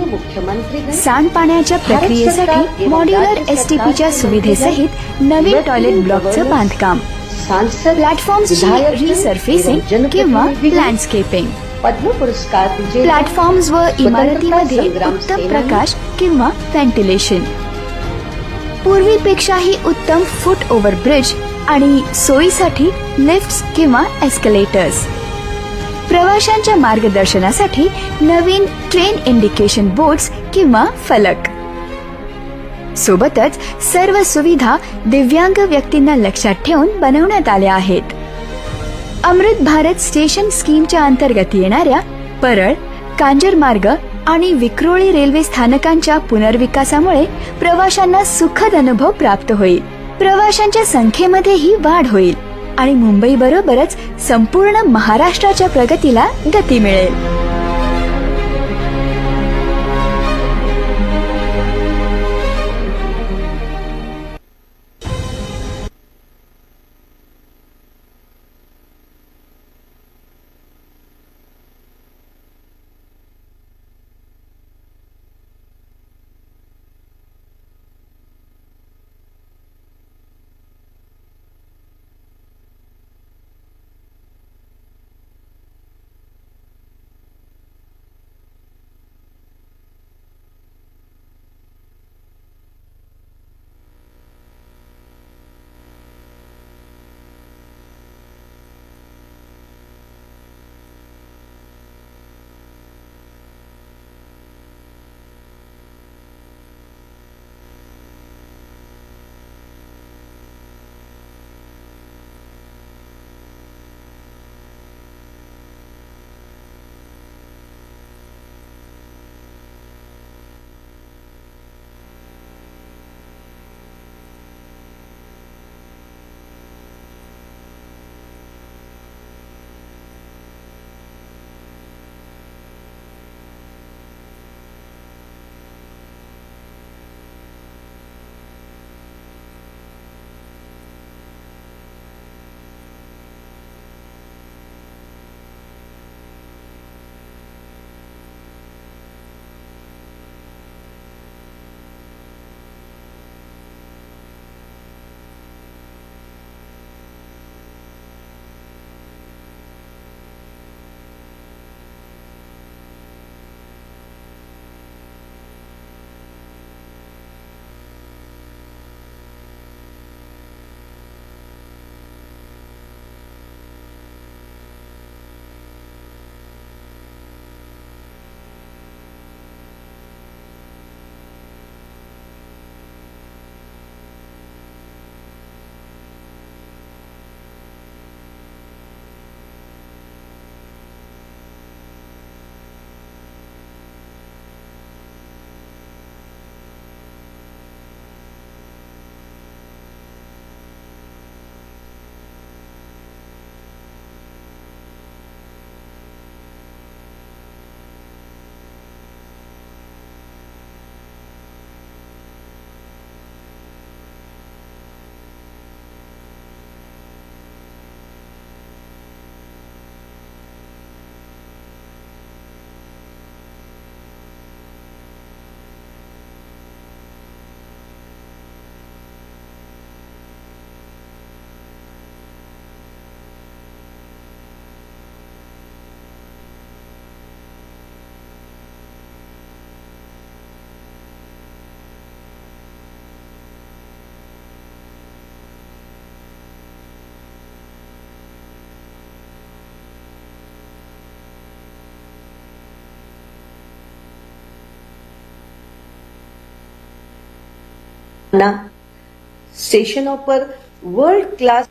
सांडपाण्याच्या प्रक्रियेसाठी मॉड्युलर STPच्या सुविधेसहित नवीन टॉयलेट ब्लॉकचं बांधकाम, प्लॅटफॉर्म्सची रिसर्फेसिंग किंवा लँडस्केपिंग, प्लॅटफॉर्म्स व इमारतीमध्ये उत्तम प्रकाश किंवा व्हेंटिलेशन, पूर्वीपेक्षाही उत्तम फुट ओव्हर ब्रिज आणि सोयीसाठी लिफ्ट्स किंवा एस्केलेटर्स, प्रवाशांच्या मार्गदर्शनासाठी नवीन ट्रेन इंडिकेशन बोर्ड्स किंवा फलक, सोबतच सर्व सुविधा दिव्यांग व्यक्तींना लक्षात ठेवून बनवण्यात आल्या आहेत। अमृत भारत स्टेशन स्कीमच्या अंतर्गत येणाऱ्या परळ, कांजूरमार्ग आणि विक्रोळी रेल्वे स्थानकांच्या पुनर्विकासामुळे प्रवाशांना सुखद अनुभव प्राप्त होईल, प्रवाशांच्या संख्येमध्येही वाढ होईल आणि मुंबई बरोबरच संपूर्ण महाराष्ट्राच्या प्रगतीला गती मिळेल। સ્ટેશનો પર વર્લ્ડ ક્લાસ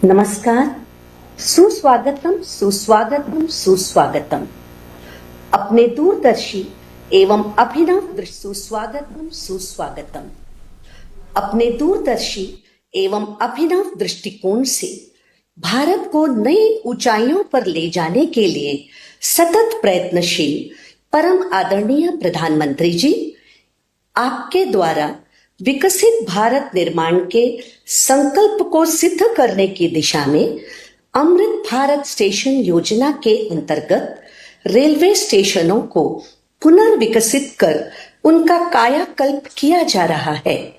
नमस्कार, सुस्वागतम सुस्वागतम सुस्वागतम। अपने दूरदर्शी एवं अभिनव सुस्वागतम सुस्वागतम। अपने दूरदर्शी एवं अभिनव दृष्टिकोण से भारत को नई ऊंचाइयों पर ले जाने के लिए सतत प्रयत्नशील परम आदरणीय प्रधानमंत्री जी, आपके द्वारा विकसित भारत निर्माण के संकल्प को सिद्ध करने की दिशा में अमृत भारत स्टेशन योजना के अंतर्गत रेलवे स्टेशनों को पुनर्विकसित कर उनका कायाकल्प किया जा रहा है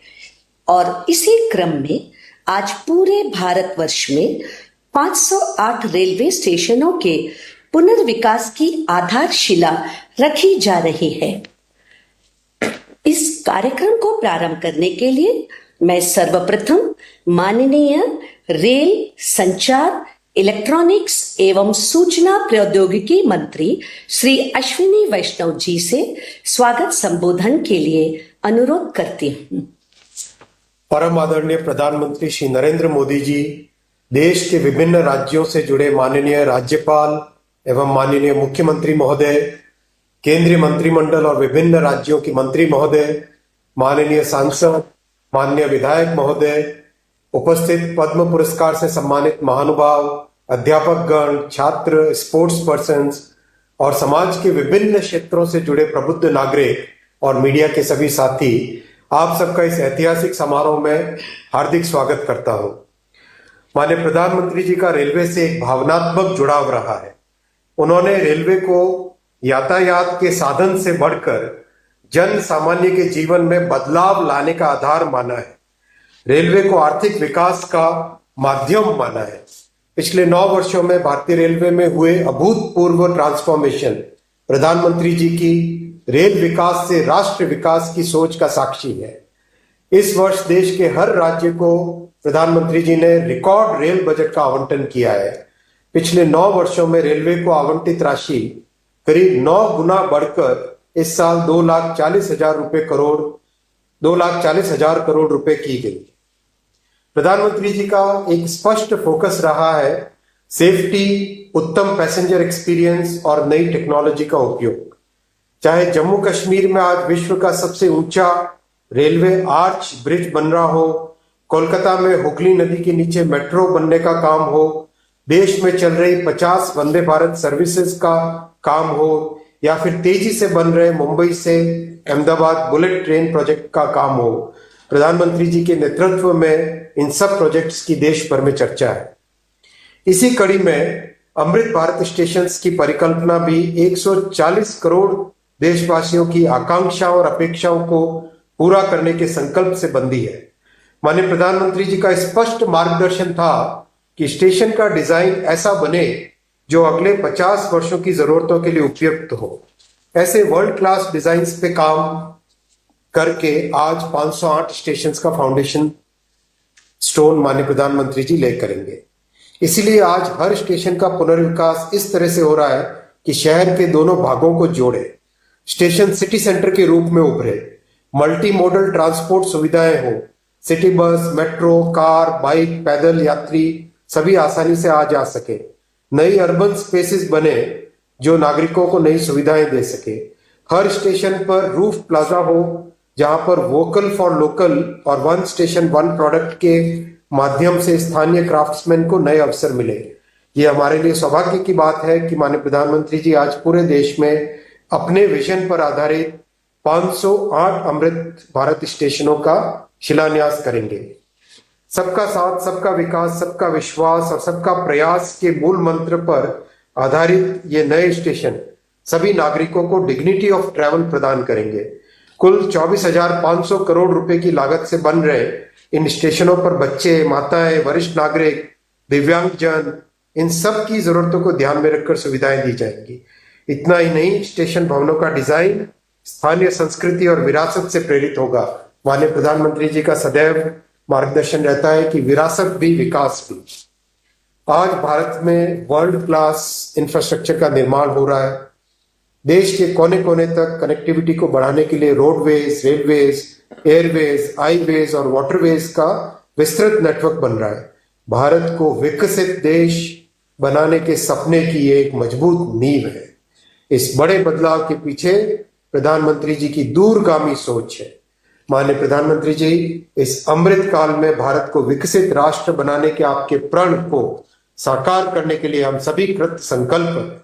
और इसी क्रम में आज पूरे भारतवर्ष में 508 रेलवे स्टेशनों के पुनर्विकास की आधारशिला रखी जा रही है। इस कार्यक्रम को प्रारंभ करने के लिए मैं सर्वप्रथम माननीय रेल संचार इलेक्ट्रॉनिक्स एवं सूचना प्रौद्योगिकी मंत्री श्री अश्विनी वैष्णव जी से स्वागत संबोधन के लिए अनुरोध करती हूँ। परम आदरणीय प्रधानमंत्री श्री नरेंद्र मोदी जी, देश के विभिन्न राज्यों से जुड़े माननीय राज्यपाल एवं माननीय मुख्यमंत्री महोदय, केंद्रीय मंत्रिमंडल और विभिन्न राज्यों की मंत्री महोदय, माननीय सांसद, माननीय विधायक महोदय, उपस्थित पद्म पुरस्कार से सम्मानित महानुभाव, अध्यापकगण, छात्र, स्पोर्ट्स पर्सन्स और समाज के विभिन्न क्षेत्रों से जुड़े प्रबुद्ध नागरिक और मीडिया के सभी साथी, आप सबका इस ऐतिहासिक समारोह में हार्दिक स्वागत करता हूं। माननीय प्रधानमंत्री जी का रेलवे से एक भावनात्मक जुड़ाव रहा है। उन्होंने रेलवे को यातायात के साधन से बढ़कर जन सामान्य के जीवन में बदलाव लाने का आधार माना है। रेलवे को आर्थिक विकास का माध्यम माना है। पिछले 9 वर्षों में भारतीय रेलवे में हुए अभूतपूर्व ट्रांसफॉर्मेशन प्रधानमंत्री जी की रेल विकास से राष्ट्र विकास की सोच का साक्षी है। इस वर्ष देश के हर राज्य को प्रधानमंत्री जी ने रिकॉर्ड रेल बजट का आवंटन किया है। पिछले 9 वर्षों में रेलवे को आवंटित राशि करीब 9 गुना बढ़कर इस साल 2,40,000 करोड़ रुपए की गई। प्रधानमंत्री जी का एक स्पष्ट फोकस रहा है सेफ्टी, उत्तम पैसेंजर एक्सपीरियंस और नई टेक्नोलॉजी का उपयोग। चाहे जम्मू कश्मीर में आज विश्व का सबसे ऊंचा रेलवे आर्च ब्रिज बन रहा हो, कोलकाता में हुगली नदी के नीचे मेट्रो बनने का काम हो, देश में चल रही 50 वंदे भारत सर्विसेज का काम हो, या फिर तेजी से बन रहे मुंबई से अहमदाबाद बुलेट ट्रेन प्रोजेक्ट का काम हो, प्रधानमंत्री जी के नेतृत्व में इन सब प्रोजेक्ट्स की देश भर में चर्चा है। इसी कड़ी में अमृत भारत स्टेशन की परिकल्पना भी 140 करोड़ देशवासियों की आकांक्षाओं और अपेक्षाओं को पूरा करने के संकल्प से बंधी है। माननीय प्रधानमंत्री जी का स्पष्ट मार्गदर्शन था कि स्टेशन का डिजाइन ऐसा बने जो अगले 50 वर्षों की जरूरतों के लिए उपयुक्त हो। ऐसे वर्ल्ड क्लास डिजाइन्स पे काम करके आज 508 स्टेशंस का फाउंडेशन स्टोन माननीय प्रधानमंत्री जी ले करेंगे। इसीलिए आज हर स्टेशन का पुनर्विकास इस तरह से हो रहा है कि शहर के दोनों भागों को जोड़े, स्टेशन सिटी सेंटर के रूप में उभरे, मल्टी मॉडल ट्रांसपोर्ट सुविधाएं हो, city bus, metro, car, bike, पैदल यात्री सभी आसानी से आ जा सके, नई अर्बन स्पेसेस बने जो नागरिकों को नई सुविधाएं दे सके। हर स्टेशन पर रूफ प्लाजा हो जहां पर वोकल फॉर लोकल और वन स्टेशन वन प्रोडक्ट के माध्यम से स्थानीय क्राफ्ट्समैन को नए अवसर मिले। ये हमारे लिए सौभाग्य की बात है कि माननीय प्रधानमंत्री जी आज पूरे देश में अपने विजन पर आधारित 508 अमृत भारत स्टेशनों का शिलान्यास करेंगे। सबका साथ, सबका विकास, सबका विश्वास और सबका प्रयास के मूल मंत्र पर आधारित ये नए स्टेशन सभी नागरिकों को डिग्निटी ऑफ ट्रैवल प्रदान करेंगे। कुल 24,500 करोड़ रुपए की लागत से बन रहे इन स्टेशनों पर बच्चे, माताएं, वरिष्ठ नागरिक, दिव्यांगजन, इन सब की जरूरतों को ध्यान में रखकर सुविधाएं दी जाएंगी। इतना ही नहीं, स्टेशन भवनों का डिजाइन स्थानीय संस्कृति और विरासत से प्रेरित होगा। माननीय प्रधानमंत्री जी का सदैव मार्गदर्शन रहता है कि विरासत भी विकास भी। आज भारत में वर्ल्ड क्लास इंफ्रास्ट्रक्चर का निर्माण हो रहा है। देश के कोने कोने तक कनेक्टिविटी को बढ़ाने के लिए रोडवेज, रेलवेज, एयरवेज, हाईवेज और वाटरवेज का विस्तृत नेटवर्क बन रहा है। भारत को विकसित देश बनाने के सपने की ये एक मजबूत नींव है। इस बड़े बदलाव के पीछे प्रधानमंत्री जी की दूरगामी सोच है। माननीय प्रधानमंत्री जी, इस अमृत काल में भारत को विकसित राष्ट्र बनाने के आपके प्रण को साकार करने के लिए हम सभी कृत संकल्प हैं।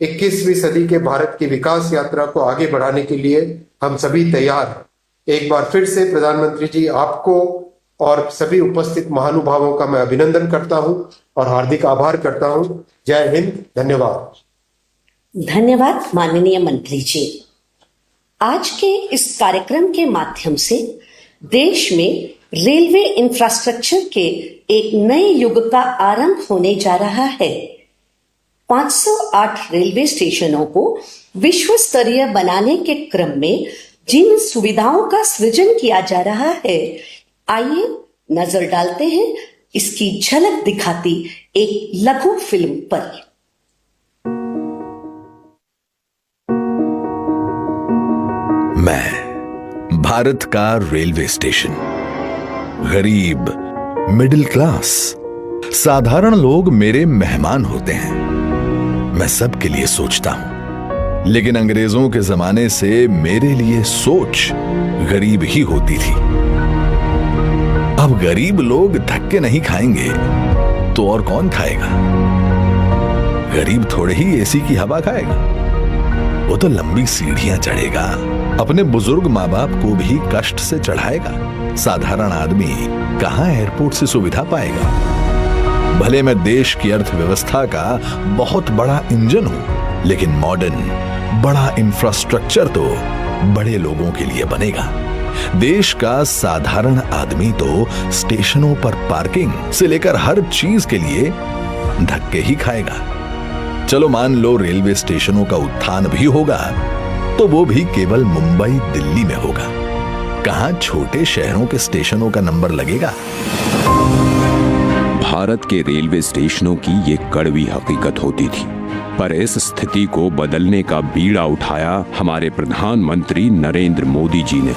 21वीं सदी के भारत की विकास यात्रा को आगे बढ़ाने के लिए हम सभी तैयार हैं। एक बार फिर से प्रधानमंत्री जी, आपको और सभी उपस्थित महानुभावों का मैं अभिनंदन करता हूं और हार्दिक आभार करता हूं। जय हिंद, धन्यवाद। धन्यवाद माननीय मंत्री जी। आज के इस कार्यक्रम के माध्यम से देश में रेलवे इंफ्रास्ट्रक्चर के एक नए युग का आरंभ होने जा रहा है। 508 रेलवे स्टेशनों को विश्व स्तरीय बनाने के क्रम में जिन सुविधाओं का सृजन किया जा रहा है, आइए नजर डालते हैं इसकी झलक दिखाती एक लघु फिल्म पर। मैं भारत का रेलवे स्टेशन, गरीब, मिडिल क्लास, साधारण लोग मेरे मेहमान होते हैं। मैं सबके लिए सोचता हूं, लेकिन अंग्रेजों के जमाने से मेरे लिए सोच गरीब ही होती थी। अब गरीब लोग धक्के नहीं खाएंगे तो और कौन खाएगा? गरीब थोड़े ही एसी की हवा खाएगा, वो तो लंबी सीढ़ियां चढ़ेगा, अपने बुजुर्ग माँ बाप को भी कष्ट से चढ़ाएगा। साधारण आदमी कहां एयरपोर्ट से सुविधा पाएगा? भले मैं देश की अर्थव्यवस्था का बहुत बड़ा इंजन हूं, लेकिन मॉडर्न बड़ा इंफ्रास्ट्रक्चर तो बड़े लोगों के लिए बनेगा। देश का साधारण आदमी तो स्टेशनों पर पार्किंग से लेकर हर चीज के लिए धक्के ही खाएगा। चलो मान लो रेलवे स्टेशनों का उत्थान भी होगा, तो वो भी केवल मुंबई, दिल्ली में होगा। कहां छोटे शहरों के स्टेशनों का नंबर लगेगा? भारत के रेलवे स्टेशनों की ये कड़वी हकीकत होती थी, पर इस स्थिति को बदलने का बीड़ा उठाया हमारे प्रधानमंत्री नरेंद्र मोदी जी ने।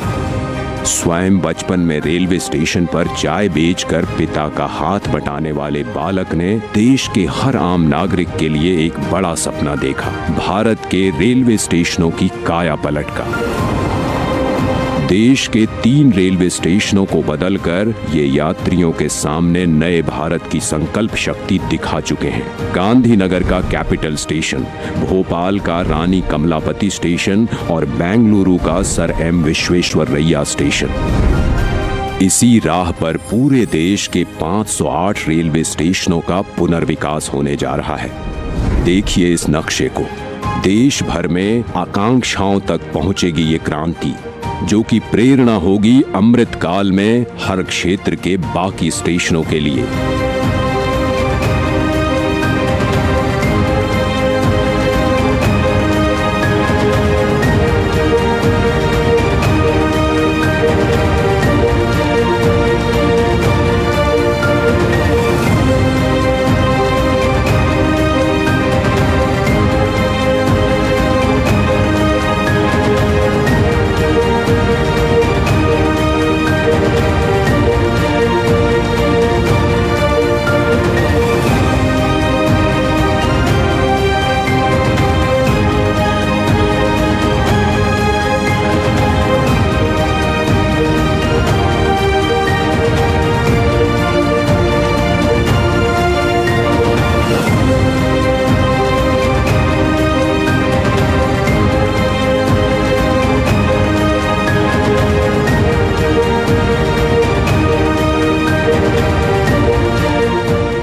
स्वयं बचपन में रेलवे स्टेशन पर चाय बेचकर पिता का हाथ बटाने वाले बालक ने देश के हर आम नागरिक के लिए एक बड़ा सपना देखा, भारत के रेलवे स्टेशनों की काया पलट का। देश के 3 रेलवे स्टेशनों को बदलकर ये यात्रियों के सामने नए भारत की संकल्प शक्ति दिखा चुके हैं। गांधीनगर का कैपिटल स्टेशन, भोपाल का रानी कमलापति स्टेशन और बेंगलुरु का सर एम विश्वेश्वरैया स्टेशन। इसी राह पर पूरे देश के 508 रेलवे स्टेशनों का पुनर्विकास होने जा रहा है। देखिए इस नक्शे को। देश भर में आकांक्षाओं तक पहुंचेगी ये क्रांति, जो कि प्रेरणा होगी अमृत काल में हर क्षेत्र के बाकी स्टेशनों के लिए।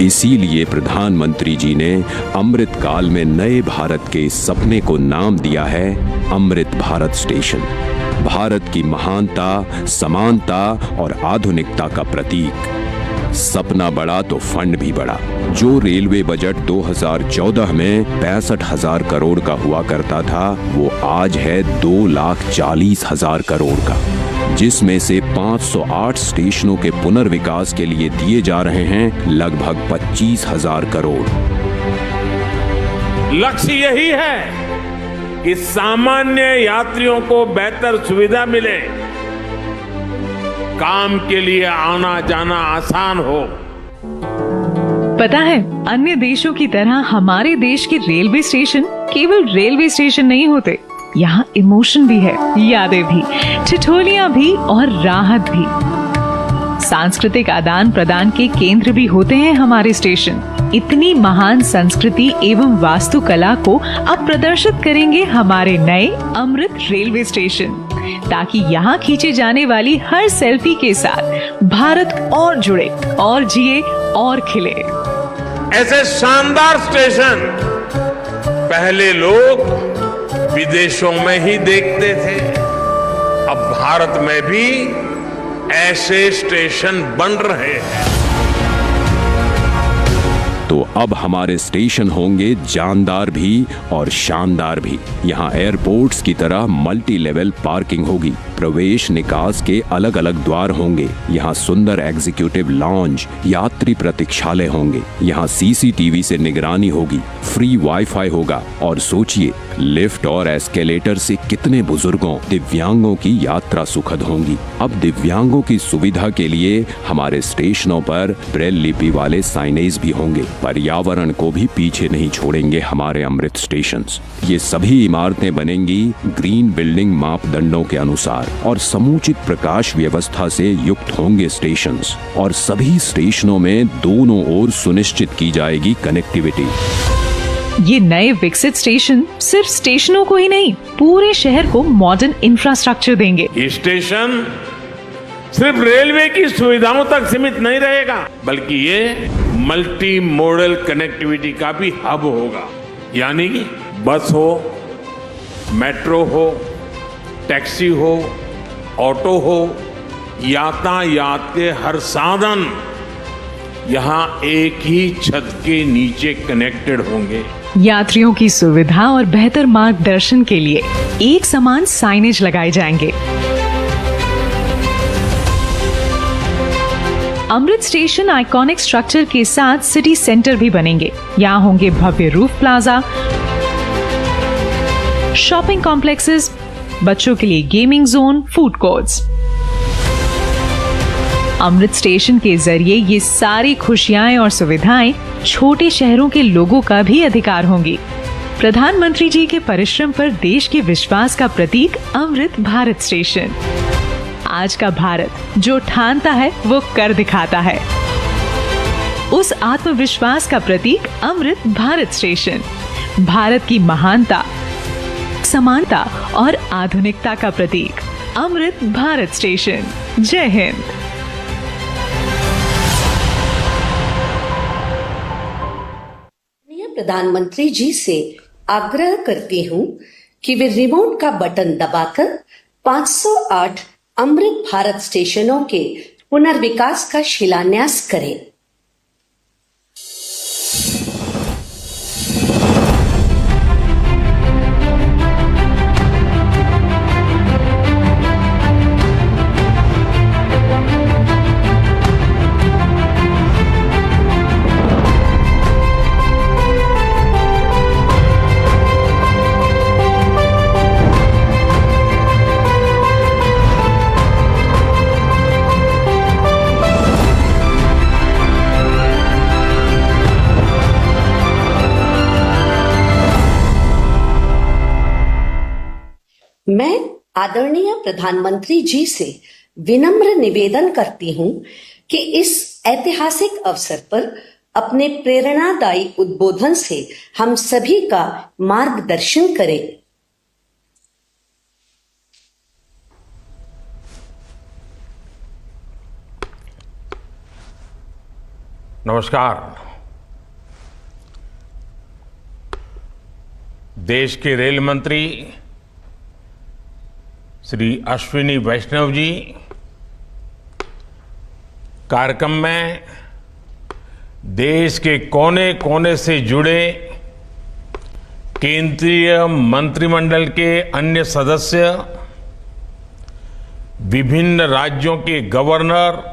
इसीलिए प्रधानमंत्री जी ने अमृत काल में नए भारत के इस सपने को नाम दिया है अमृत भारत स्टेशन। भारत की महानता, समानता और आधुनिकता का प्रतीक। सपना बड़ा तो फंड भी बड़ा। जो रेलवे बजट 2014 में 65,000 करोड़ का हुआ करता था, वो आज है 2,40,000 करोड़ का, जिसमें से 508 स्टेशनों के पुनर्विकास के लिए दिए जा रहे हैं लगभग 25,000 करोड़। लक्ष्य यही है कि सामान्य यात्रियों को बेहतर सुविधा मिले, काम के लिए आना जाना आसान हो। पता है, अन्य देशों की तरह हमारे देश के रेलवे स्टेशन केवल रेलवे स्टेशन नहीं होते। यहाँ इमोशन भी है, यादें भी, ठिठोलियां भी और राहत भी। सांस्कृतिक आदान प्रदान के केंद्र भी होते हैं हमारे स्टेशन। इतनी महान संस्कृति एवं वास्तुकला को अब प्रदर्शित करेंगे हमारे नए अमृत रेलवे स्टेशन, ताकि यहाँ खींचे जाने वाली हर सेल्फी के साथ भारत और जुड़े और जिए और खिले। ऐसे शानदार स्टेशन पहले लोग विदेशों में ही देखते थे, अब भारत में भी ऐसे स्टेशन बन रहे हैं। तो अब हमारे स्टेशन होंगे जानदार भी और शानदार भी। यहाँ एयरपोर्ट्स की तरह मल्टी लेवल पार्किंग होगी, प्रवेश निकास के अलग अलग द्वार होंगे। यहाँ सुंदर एग्जीक्यूटिव लॉन्ज, यात्री प्रतीक्षालय होंगे। यहाँ सीसीटीवी से निगरानी होगी, फ्री वाईफाई होगा। और सोचिए, लिफ्ट और एस्केलेटर से कितने बुजुर्गों, दिव्यांगों की यात्रा सुखद होंगी। अब दिव्यांगों की सुविधा के लिए हमारे स्टेशनों पर ब्रेल लिपि वाले साइनेज भी होंगे। पर्यावरण को भी पीछे नहीं छोड़ेंगे हमारे अमृत स्टेशंस। ये सभी इमारतें बनेंगी ग्रीन बिल्डिंग मापदंडों के अनुसार और समुचित प्रकाश व्यवस्था से युक्त होंगे स्टेशंस। और सभी स्टेशनों में दोनों ओर सुनिश्चित की जाएगी कनेक्टिविटी। ये नए विकसित स्टेशन सिर्फ स्टेशनों को ही नहीं, पूरे शहर को मॉडर्न इंफ्रास्ट्रक्चर देंगे। ये स्टेशन सिर्फ रेलवे की सुविधाओं तक सीमित नहीं रहेगा, बल्कि ये मल्टी मॉडल कनेक्टिविटी का भी हब होगा। यानी बस हो, मेट्रो हो, टैक्सी हो, ऑटो हो, यातायात के हर साधन यहाँ एक ही छत के नीचे कनेक्टेड होंगे। यात्रियों की सुविधा और बेहतर मार्गदर्शन के लिए एक समान साइनेज लगाए जाएंगे। अमृत स्टेशन आइकॉनिक स्ट्रक्चर के साथ सिटी सेंटर भी बनेंगे। यहाँ होंगे भव्य रूफ प्लाजा, शॉपिंग कॉम्प्लेक्सेस, बच्चों के लिए गेमिंग जोन, फूड कोर्ट्स। अमृत स्टेशन के जरिए ये सारी खुशियां और सुविधाएं छोटे शहरों के लोगों का भी अधिकार होंगी। प्रधानमंत्री जी के परिश्रम पर देश के विश्वास का प्रतीक अमृत भारत स्टेशन। आज का भारत जो ठानता है वो कर दिखाता है। उस आत्मविश्वास का प्रतीक अमृत भारत स्टेशन, भारत की महानता, समानता और आधुनिकता का प्रतीक अमृत भारत स्टेशन। जय हिंद। प्रधानमंत्री जी से आग्रह करती हूँ कि वे रिमोट का बटन दबाकर 508 अमृत भारत स्टेशनों के पुनर्विकास का शिलान्यास करें। मैं आदरणीय प्रधानमंत्री जी से विनम्र निवेदन करती हूं कि इस ऐतिहासिक अवसर पर अपने प्रेरणादायी उद्बोधन से हम सभी का मार्गदर्शन करें। नमस्कार। देश के रेल मंत्री श्री अश्विनी वैष्णव जी कार्यक्रम में देश के कोने कोने से जुड़े केंद्रीय मंत्रिमंडल के अन्य सदस्य, विभिन्न राज्यों के गवर्नर,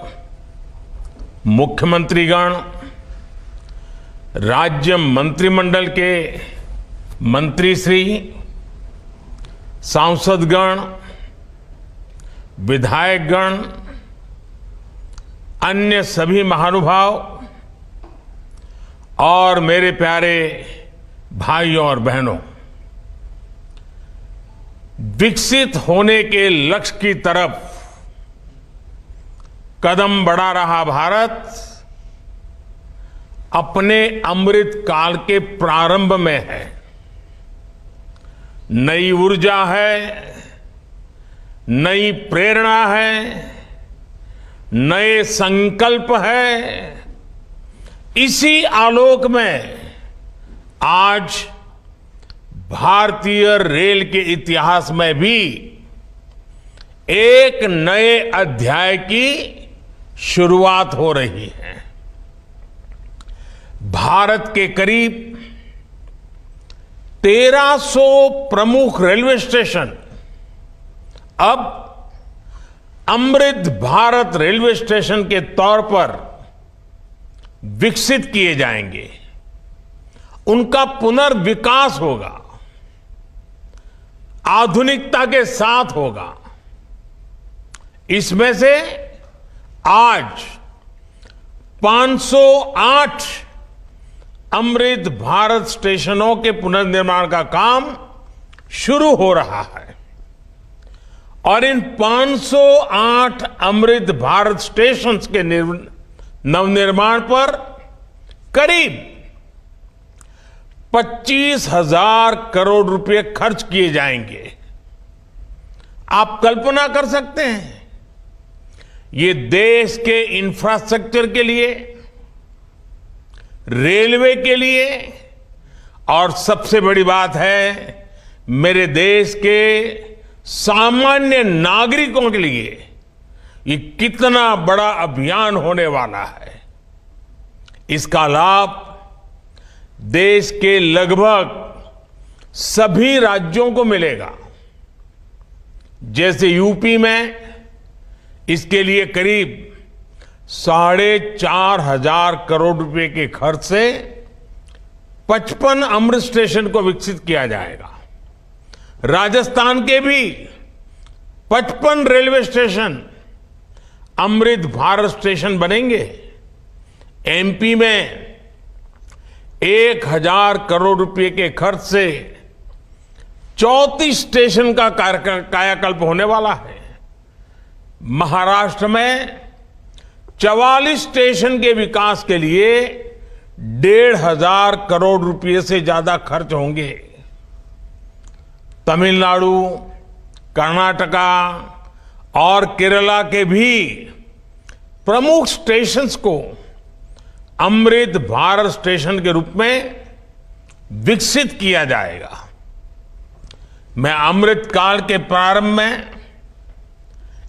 मुख्यमंत्रीगण, राज्य मंत्रिमंडल के मंत्रीश्री, सांसदगण, विधायकगण, अन्य सभी महानुभाव और मेरे प्यारे भाइयों और बहनों, विकसित होने के लक्ष्य की तरफ कदम बढ़ा रहा भारत अपने अमृत काल के प्रारंभ में है। नई ऊर्जा है, नई प्रेरणा है, नए संकल्प है। इसी आलोक में आज भारतीय रेल के इतिहास में भी एक नए अध्याय की शुरुआत हो रही है। भारत के करीब 1300 प्रमुख रेलवे स्टेशन अब अमृत भारत रेलवे स्टेशन के तौर पर विकसित किए जाएंगे। उनका पुनर्विकास होगा, आधुनिकता के साथ होगा। इसमें से आज 508 अमृत भारत स्टेशनों के पुनर्निर्माण का काम शुरू हो रहा है और इन 508 अमृत भारत स्टेशन के नवनिर्माण पर करीब 25,000 करोड़ रुपए खर्च किए जाएंगे। आप कल्पना कर सकते हैं, ये देश के इंफ्रास्ट्रक्चर के लिए, रेलवे के लिए और सबसे बड़ी बात है मेरे देश के सामान्य नागरिकों के लिए ये कितना बड़ा अभियान होने वाला है। इसका लाभ देश के लगभग सभी राज्यों को मिलेगा। जैसे यूपी में इसके लिए करीब 4,500 करोड़ रुपए के खर्च से 55 अमृत स्टेशन को विकसित किया जाएगा। राजस्थान के भी 55 railway station Amrit Bharat station बनेंगे। एमपी में 1,000 करोड़ रुपए के खर्च से 34 स्टेशन का कायाकल्प होने वाला है। महाराष्ट्र में 44 स्टेशन के विकास के लिए 1,500 करोड़ रुपए से ज्यादा खर्च होंगे। तमिलनाडु, कर्नाटका और केरला के भी प्रमुख स्टेशंस को अमृत भारत स्टेशन के रूप में विकसित किया जाएगा। मैं अमृत काल के प्रारंभ में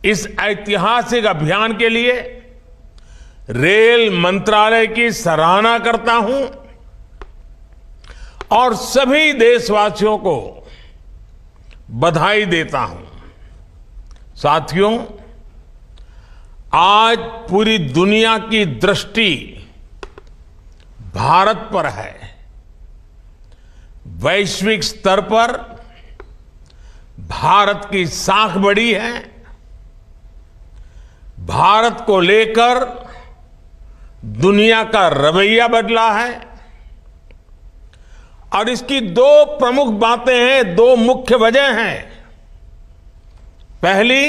इस ऐतिहासिक अभियान के लिए रेल मंत्रालय की सराहना करता हूं और सभी देशवासियों को बधाई देता हूं। साथियों, आज पूरी दुनिया की दृष्टि भारत पर है। वैश्विक स्तर पर भारत की साख बढ़ी है। भारत को लेकर दुनिया का रवैया बदला है और इसकी दो प्रमुख बातें हैं, दो मुख्य वजह हैं। पहली,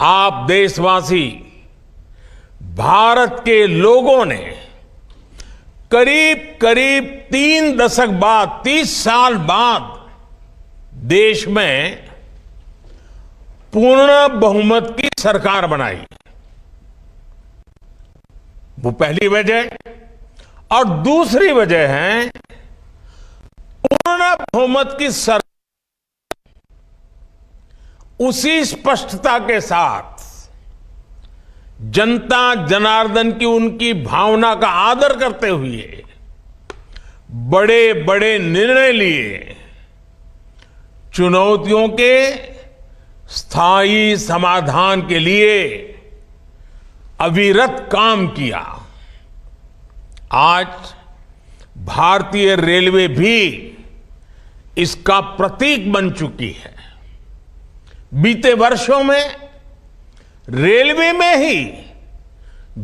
आप देशवासी, भारत के लोगों ने करीब 3 दशक बाद, 30 साल बाद देश में पूर्ण बहुमत की सरकार बनाई। वो पहली वजह। और दूसरी वजह है पूर्ण बहुमत की सरकार उसी स्पष्टता के साथ जनता जनार्दन की उनकी भावना का आदर करते हुए बड़े बड़े निर्णय लिए, चुनौतियों के स्थायी समाधान के लिए अविरत काम किया। आज भारतीय रेलवे भी इसका प्रतीक बन चुकी है। बीते वर्षों में रेलवे में ही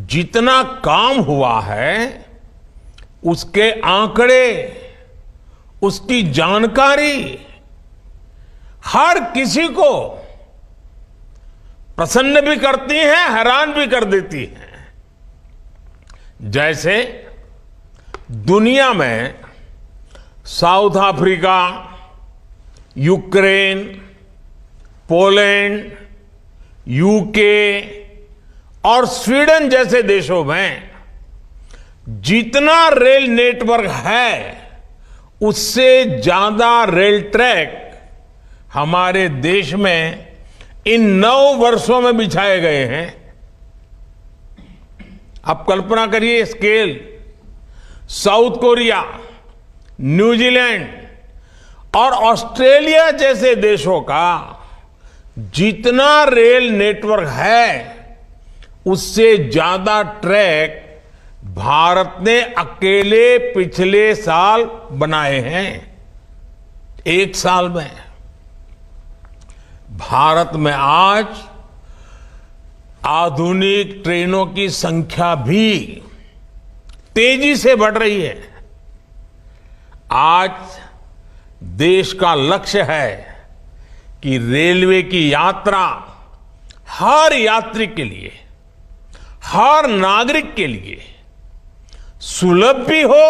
जितना काम हुआ है उसके आंकड़े, उसकी जानकारी हर किसी को प्रसन्न भी करती है, हैरान भी कर देती है। जैसे दुनिया में south Africa, Ukraine, Poland, UK और स्वीडन जैसे देशों में जितना रेल नेटवर्क है उससे ज्यादा रेल ट्रैक हमारे देश में इन 9 वर्षों में बिछाए गए हैं। आप कल्पना करिए स्केल। साउथ कोरिया, न्यूजीलैंड और ऑस्ट्रेलिया जैसे देशों का जितना रेल नेटवर्क है उससे ज्यादा ट्रैक भारत ने अकेले पिछले साल बनाए हैं। 1 साल में भारत में आज आधुनिक ट्रेनों की संख्या भी तेजी से बढ़ रही है। आज देश का लक्ष्य है कि रेलवे की यात्रा हर यात्री के लिए, हर नागरिक के लिए सुलभ भी हो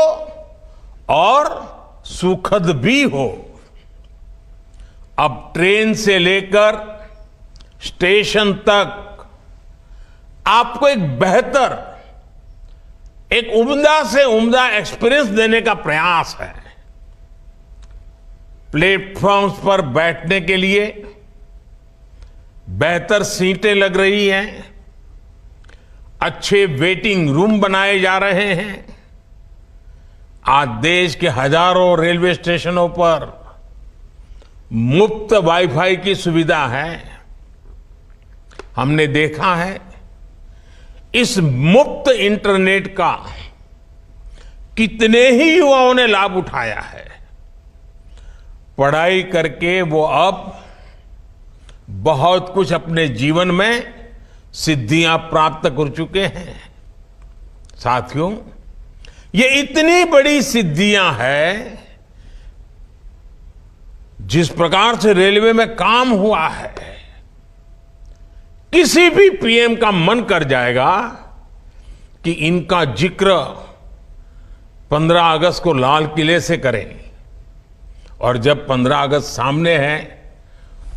और सुखद भी हो। अब ट्रेन से लेकर स्टेशन तक आपको एक बेहतर, एक उम्दा से उम्दा एक्सपीरियंस देने का प्रयास है। प्लेटफॉर्म्स पर बैठने के लिए बेहतर सीटें लग रही हैं, अच्छे वेटिंग रूम बनाए जा रहे हैं। आज देश के हजारों रेलवे स्टेशनों पर मुफ्त वाईफाई की सुविधा है। हमने देखा है इस मुफ्त इंटरनेट का कितने ही युवाओं ने लाभ उठाया है। पढ़ाई करके वो अब बहुत कुछ अपने जीवन में सिद्धियां प्राप्त कर चुके हैं। साथियों, ये इतनी बड़ी सिद्धियां हैं, जिस प्रकार से रेलवे में काम हुआ है, किसी भी पीएम का मन कर जाएगा कि इनका जिक्र 15 अगस्त को लाल किले से करें। और जब 15 अगस्त सामने है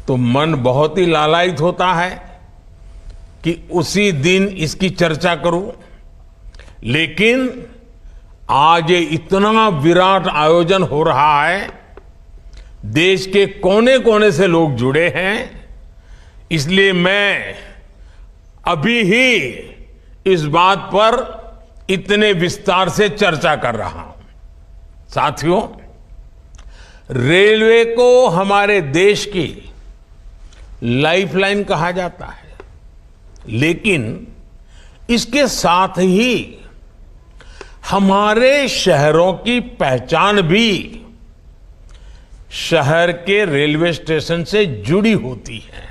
तो मन बहुत ही लालायित होता है कि उसी दिन इसकी चर्चा करूं। लेकिन आज ये इतना विराट आयोजन हो रहा है, देश के कोने कोने से लोग जुड़े हैं, इसलिए मैं अभी ही इस बात पर इतने विस्तार से चर्चा कर रहा हूं। साथियों, रेलवे को हमारे देश की लाइफलाइन कहा जाता है, लेकिन इसके साथ ही हमारे शहरों की पहचान भी शहर के रेलवे स्टेशन से जुड़ी होती है।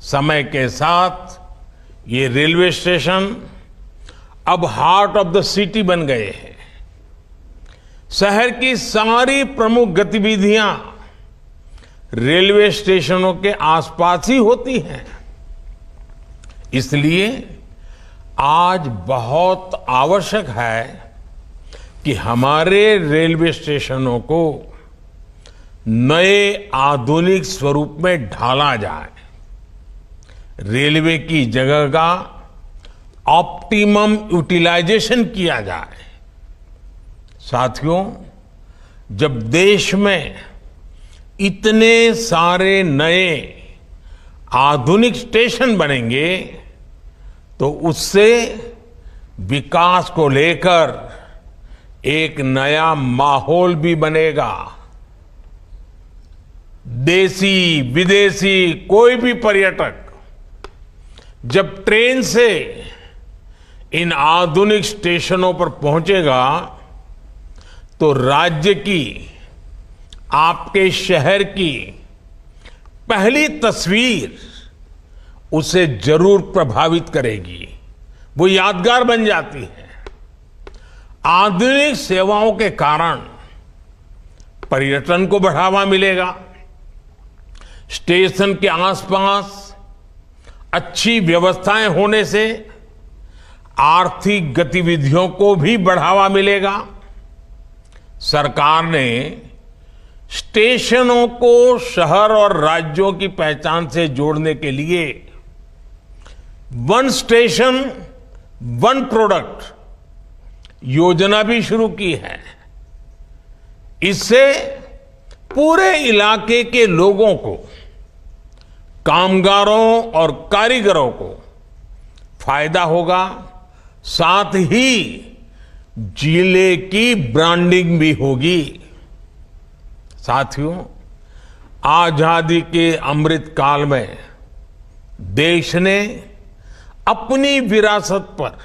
समय के साथ ये रेलवे स्टेशन अब हार्ट ऑफ द सिटी बन गए हैं। शहर की सारी प्रमुख गतिविधियां रेलवे स्टेशनों के आसपास ही होती हैं। इसलिए आज बहुत आवश्यक है कि हमारे रेलवे स्टेशनों को नए आधुनिक स्वरूप में ढाला जाए। रेलवे की जगह का ऑप्टिमम यूटिलाइजेशन किया जाए। साथियों, जब देश में इतने सारे नए आधुनिक स्टेशन बनेंगे तो उससे विकास को लेकर एक नया माहौल भी बनेगा। देसी विदेशी कोई भी पर्यटक जब ट्रेन से इन आधुनिक स्टेशनों पर पहुंचेगा तो राज्य की, आपके शहर की पहली तस्वीर उसे जरूर प्रभावित करेगी, वो यादगार बन जाती है। आधुनिक सेवाओं के कारण पर्यटन को बढ़ावा मिलेगा। स्टेशन के आसपास अच्छी व्यवस्थाएं होने से आर्थिक गतिविधियों को भी बढ़ावा मिलेगा। सरकार ने स्टेशनों को शहर और राज्यों की पहचान से जोड़ने के लिए वन स्टेशन वन प्रोडक्ट योजना भी शुरू की है। इससे पूरे इलाके के लोगों को, कामगारों और कारीगरों को फायदा होगा, साथ ही जिले की ब्रांडिंग भी होगी। साथियों, आजादी के अमृत काल में देश ने अपनी विरासत पर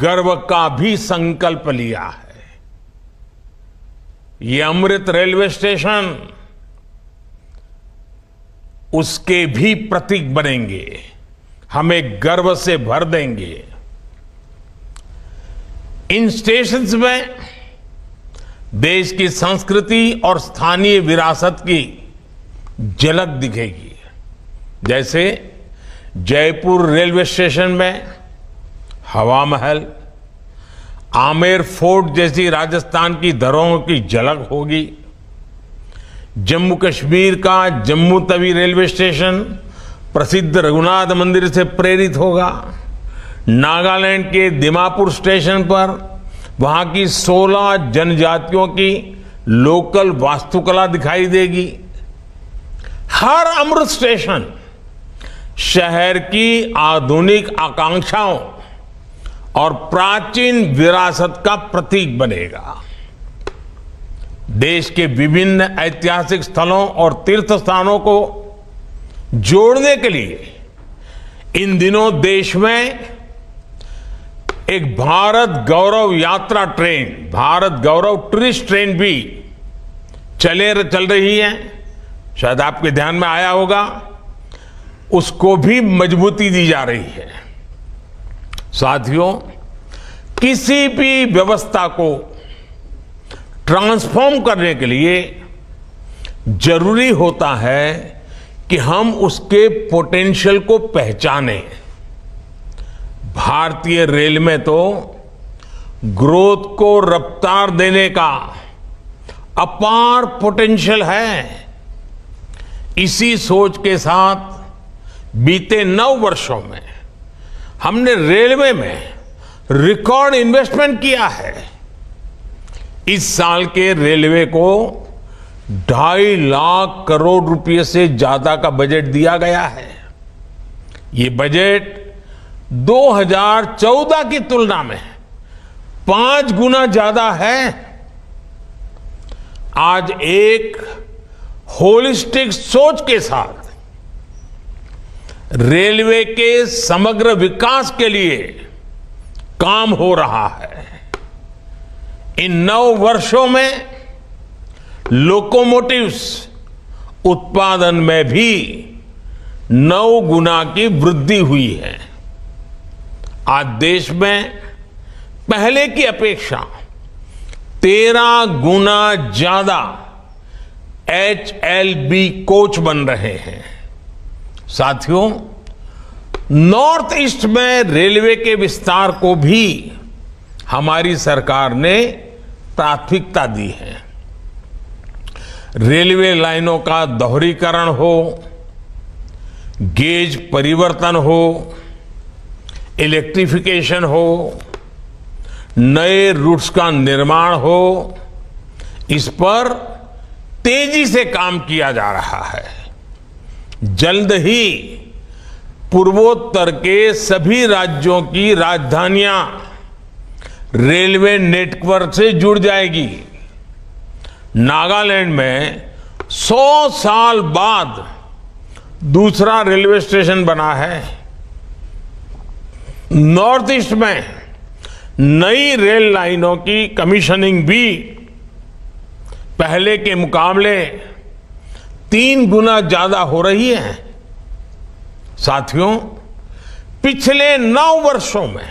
गर्व का भी संकल्प लिया है। ये अमृत रेलवे स्टेशन उसके भी प्रतीक बनेंगे, हमें गर्व से भर देंगे। इन स्टेशंस में देश की संस्कृति और स्थानीय विरासत की झलक दिखेगी। जैसे जयपुर रेलवे स्टेशन में हवा महल, आमेर फोर्ट जैसी राजस्थान की धरोहरों की झलक होगी। जम्मू कश्मीर का जम्मू तवी रेलवे स्टेशन प्रसिद्ध रघुनाथ मंदिर से प्रेरित होगा। नागालैंड के दिमापुर स्टेशन पर वहां की 16 जनजातियों की लोकल वास्तुकला दिखाई देगी। हर अमृत स्टेशन शहर की आधुनिक आकांक्षाओं और प्राचीन विरासत का प्रतीक बनेगा। देश के विभिन्न ऐतिहासिक स्थलों और तीर्थ स्थानों को जोड़ने के लिए इन दिनों देश में एक भारत गौरव यात्रा ट्रेन, भारत गौरव टूरिस्ट ट्रेन भी चल रही है। शायद आपके ध्यान में आया होगा, उसको भी मजबूती दी जा रही है। साथियों, किसी भी व्यवस्था को ट्रांसफॉर्म करने के लिए जरूरी होता है कि हम उसके पोटेंशियल को पहचानें। भारतीय रेल में तो ग्रोथ को रफ्तार देने का अपार पोटेंशियल है। इसी सोच के साथ बीते 9 वर्षों में हमने रेलवे में रिकॉर्ड इन्वेस्टमेंट किया है। इस साल के रेलवे को 2.5 लाख करोड़ रुपए से ज्यादा का बजट दिया गया है। ये बजट 2014 की तुलना में 5 गुना ज्यादा है। आज एक होलिस्टिक सोच के साथ रेलवे के समग्र विकास के लिए काम हो रहा है। इन 9 वर्षों में लोकोमोटिव्स उत्पादन में भी 9 गुना की वृद्धि हुई है। आज देश में पहले की अपेक्षा 13 गुना ज्यादा HLB कोच बन रहे हैं। साथियों, नॉर्थ ईस्ट में रेलवे के विस्तार को भी हमारी सरकार ने प्राथमिकता दी है। रेलवे लाइनों का दोहरीकरण हो, गेज परिवर्तन हो, इलेक्ट्रिफिकेशन हो, नए रूट्स का निर्माण हो, इस पर तेजी से काम किया जा रहा है। जल्द ही पूर्वोत्तर के सभी राज्यों की राजधानियां रेलवे नेटवर्क से जुड़ जाएगी। नागालैंड में 100 साल बाद दूसरा रेलवे स्टेशन बना है। नॉर्थ ईस्ट में नई रेल लाइनों की कमीशनिंग भी पहले के मुकाबले 3 गुना ज्यादा हो रही है। साथियों, पिछले 9 वर्षों में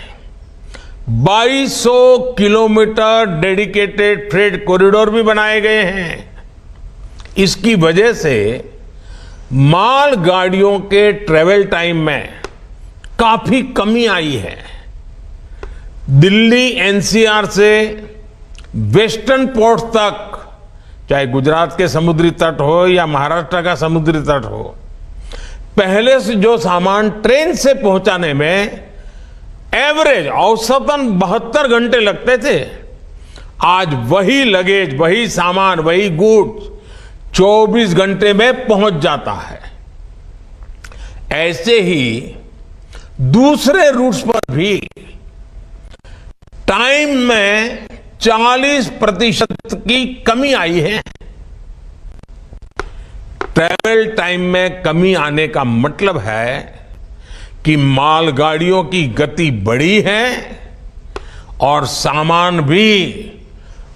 2200 किलोमीटर डेडिकेटेड फ्रेट कॉरिडोर भी बनाए गए हैं। इसकी वजह से माल गाड़ियों के ट्रेवल टाइम में काफी कमी आई है। दिल्ली एनसीआर से वेस्टर्न पोर्ट तक, चाहे गुजरात के समुद्री तट हो या महाराष्ट्र का समुद्री तट हो, पहले से जो सामान ट्रेन से पहुंचाने में एवरेज औसतन 72 घंटे लगते थे, आज वही लगेज, वही सामान, वही गुड्स 24 घंटे में पहुंच जाता है। ऐसे ही दूसरे रूट्स पर भी टाइम में 40% की कमी आई है। ट्रैवल टाइम में कमी आने का मतलब है कि मालगाड़ियों की गति बढ़ी है और सामान भी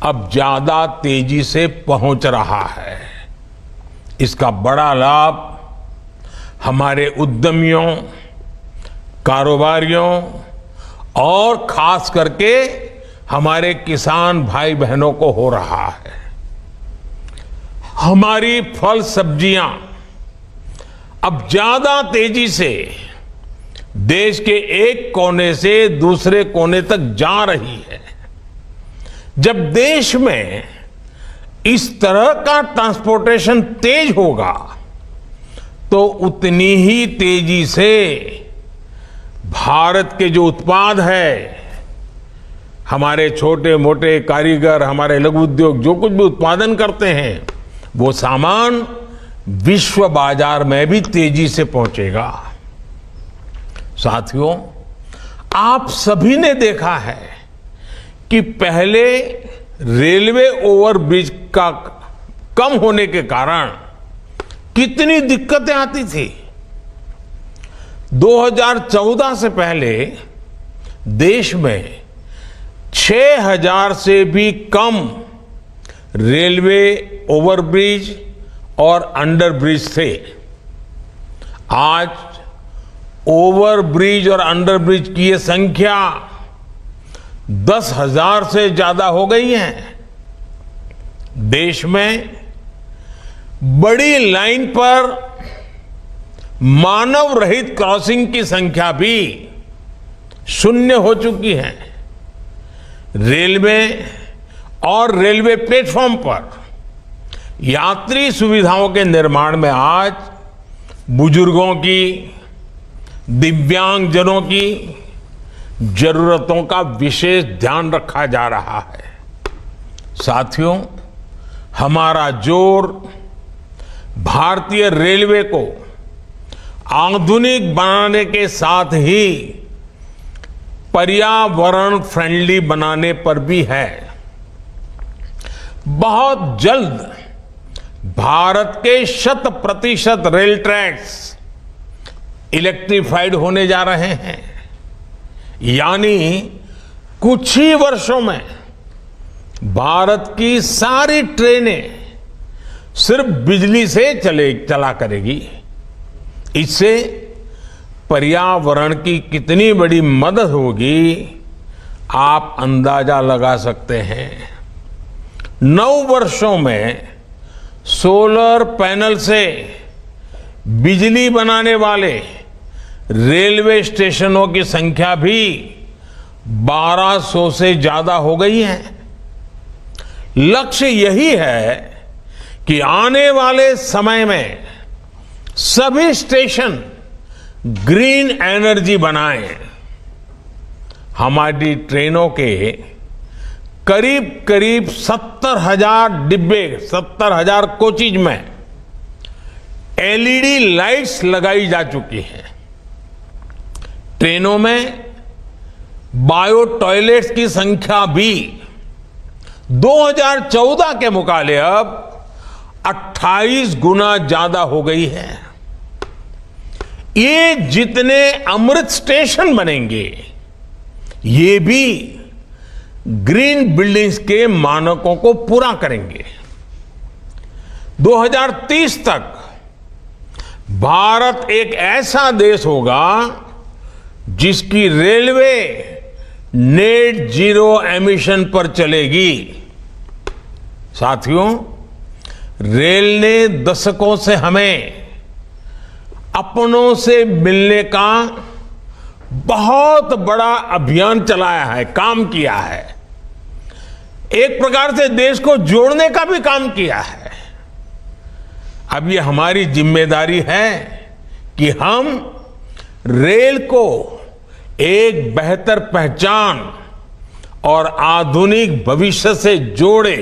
अब ज्यादा तेजी से पहुंच रहा है। इसका बड़ा लाभ हमारे उद्यमियों, कारोबारियों और खास करके हमारे किसान भाई बहनों को हो रहा है। हमारी फल सब्जियां अब ज्यादा तेजी से देश के एक कोने से दूसरे कोने तक जा रही है। जब देश में इस तरह का ट्रांसपोर्टेशन तेज होगा तो उतनी ही तेजी से भारत के जो उत्पाद है, हमारे छोटे मोटे कारीगर, हमारे लघु उद्योग जो कुछ भी उत्पादन करते हैं, वो सामान विश्व बाजार में भी तेजी से पहुंचेगा। साथियों, आप सभी ने देखा है कि पहले रेलवे ओवरब्रिज का कम होने के कारण कितनी दिक्कतें आती थी। 2014 से पहले देश में 6000 से भी कम रेलवे ओवरब्रिज और अंडरब्रिज थे। आज ओवरब्रिज और अंडरब्रिज की ये संख्या 10,000 से ज्यादा हो गई है। देश में बड़ी लाइन पर मानव रहित क्रॉसिंग की संख्या भी शून्य हो चुकी है। रेलवे और रेलवे प्लेटफॉर्म पर यात्री सुविधाओं के निर्माण में आज बुजुर्गों की, दिव्यांगजनों की जरूरतों का विशेष ध्यान रखा जा रहा है। साथियों, हमारा जोर भारतीय रेलवे को आधुनिक बनाने के साथ ही पर्यावरण फ्रेंडली बनाने पर भी है। बहुत जल्द भारत के 100% रेल ट्रैक्स इलेक्ट्रिफाइड होने जा रहे हैं, यानी कुछ ही वर्षों में भारत की सारी ट्रेनें सिर्फ बिजली से चला करेगी। इससे पर्यावरण की कितनी बड़ी मदद होगी, आप अंदाजा लगा सकते हैं। 9 वर्षों में सोलर पैनल से बिजली बनाने वाले रेलवे स्टेशनों की संख्या भी 1200 से ज्यादा हो गई है। लक्ष्य यही है कि आने वाले समय में सभी स्टेशन ग्रीन एनर्जी बनाएं। हमारी ट्रेनों के करीब करीब 70,000 डिब्बे, 70,000 कोचेज में एलईडी लाइट्स लगाई जा चुकी हैं। ट्रेनों में बायो टॉयलेट्स की संख्या भी 2014 के मुकाबले अब 28 गुना ज्यादा हो गई है। ये जितने अमृत स्टेशन बनेंगे, ये भी ग्रीन बिल्डिंग्स के मानकों को पूरा करेंगे। 2030 तक भारत एक ऐसा देश होगा जिसकी रेलवे नेट जीरो एमिशन पर चलेगी। साथियों, रेल ने दशकों से हमें अपनों से मिलने का बहुत बड़ा अभियान चलाया है, काम किया है। एक प्रकार से देश को जोड़ने का भी काम किया है। अब ये हमारी जिम्मेदारी है कि हम रेल को एक बेहतर पहचान और आधुनिक भविष्य से जोड़े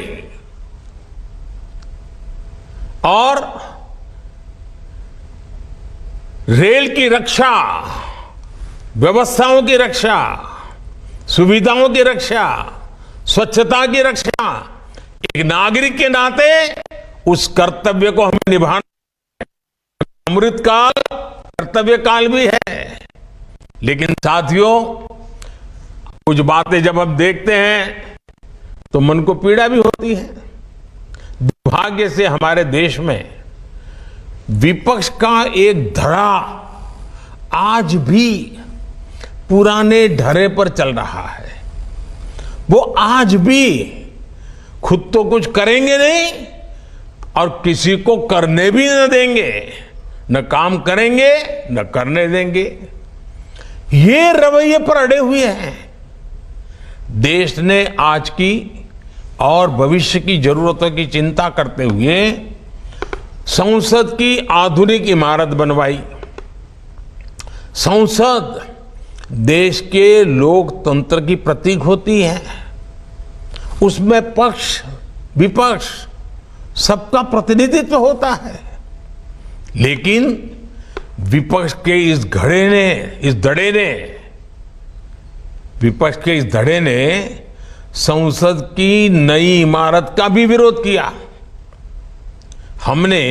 और रेल की रक्षा, व्यवस्थाओं की रक्षा, सुविधाओं की रक्षा, स्वच्छता की रक्षा, एक नागरिक के नाते उस कर्तव्य को हमें निभाना। अमृतकाल कर्तव्य काल भी है। लेकिन साथियों, कुछ बातें जब हम देखते हैं तो मन को पीड़ा भी होती है। दुर्भाग्य से हमारे देश में विपक्ष का एक धड़ा आज भी पुराने ढर्रे पर चल रहा है। वो आज भी खुद तो कुछ करेंगे नहीं और किसी को करने भी न देंगे, न काम करेंगे न करने देंगे। ये रवैये पर अड़े हुए हैं। देश ने आज की और भविष्य की जरूरतों की चिंता करते हुए संसद की आधुनिक इमारत बनवाई। संसद देश के लोकतंत्र की प्रतीक होती है। उसमें पक्ष विपक्ष सबका प्रतिनिधित्व होता है। लेकिन विपक्ष के इस धड़े ने संसद की नई इमारत का भी विरोध किया। हमने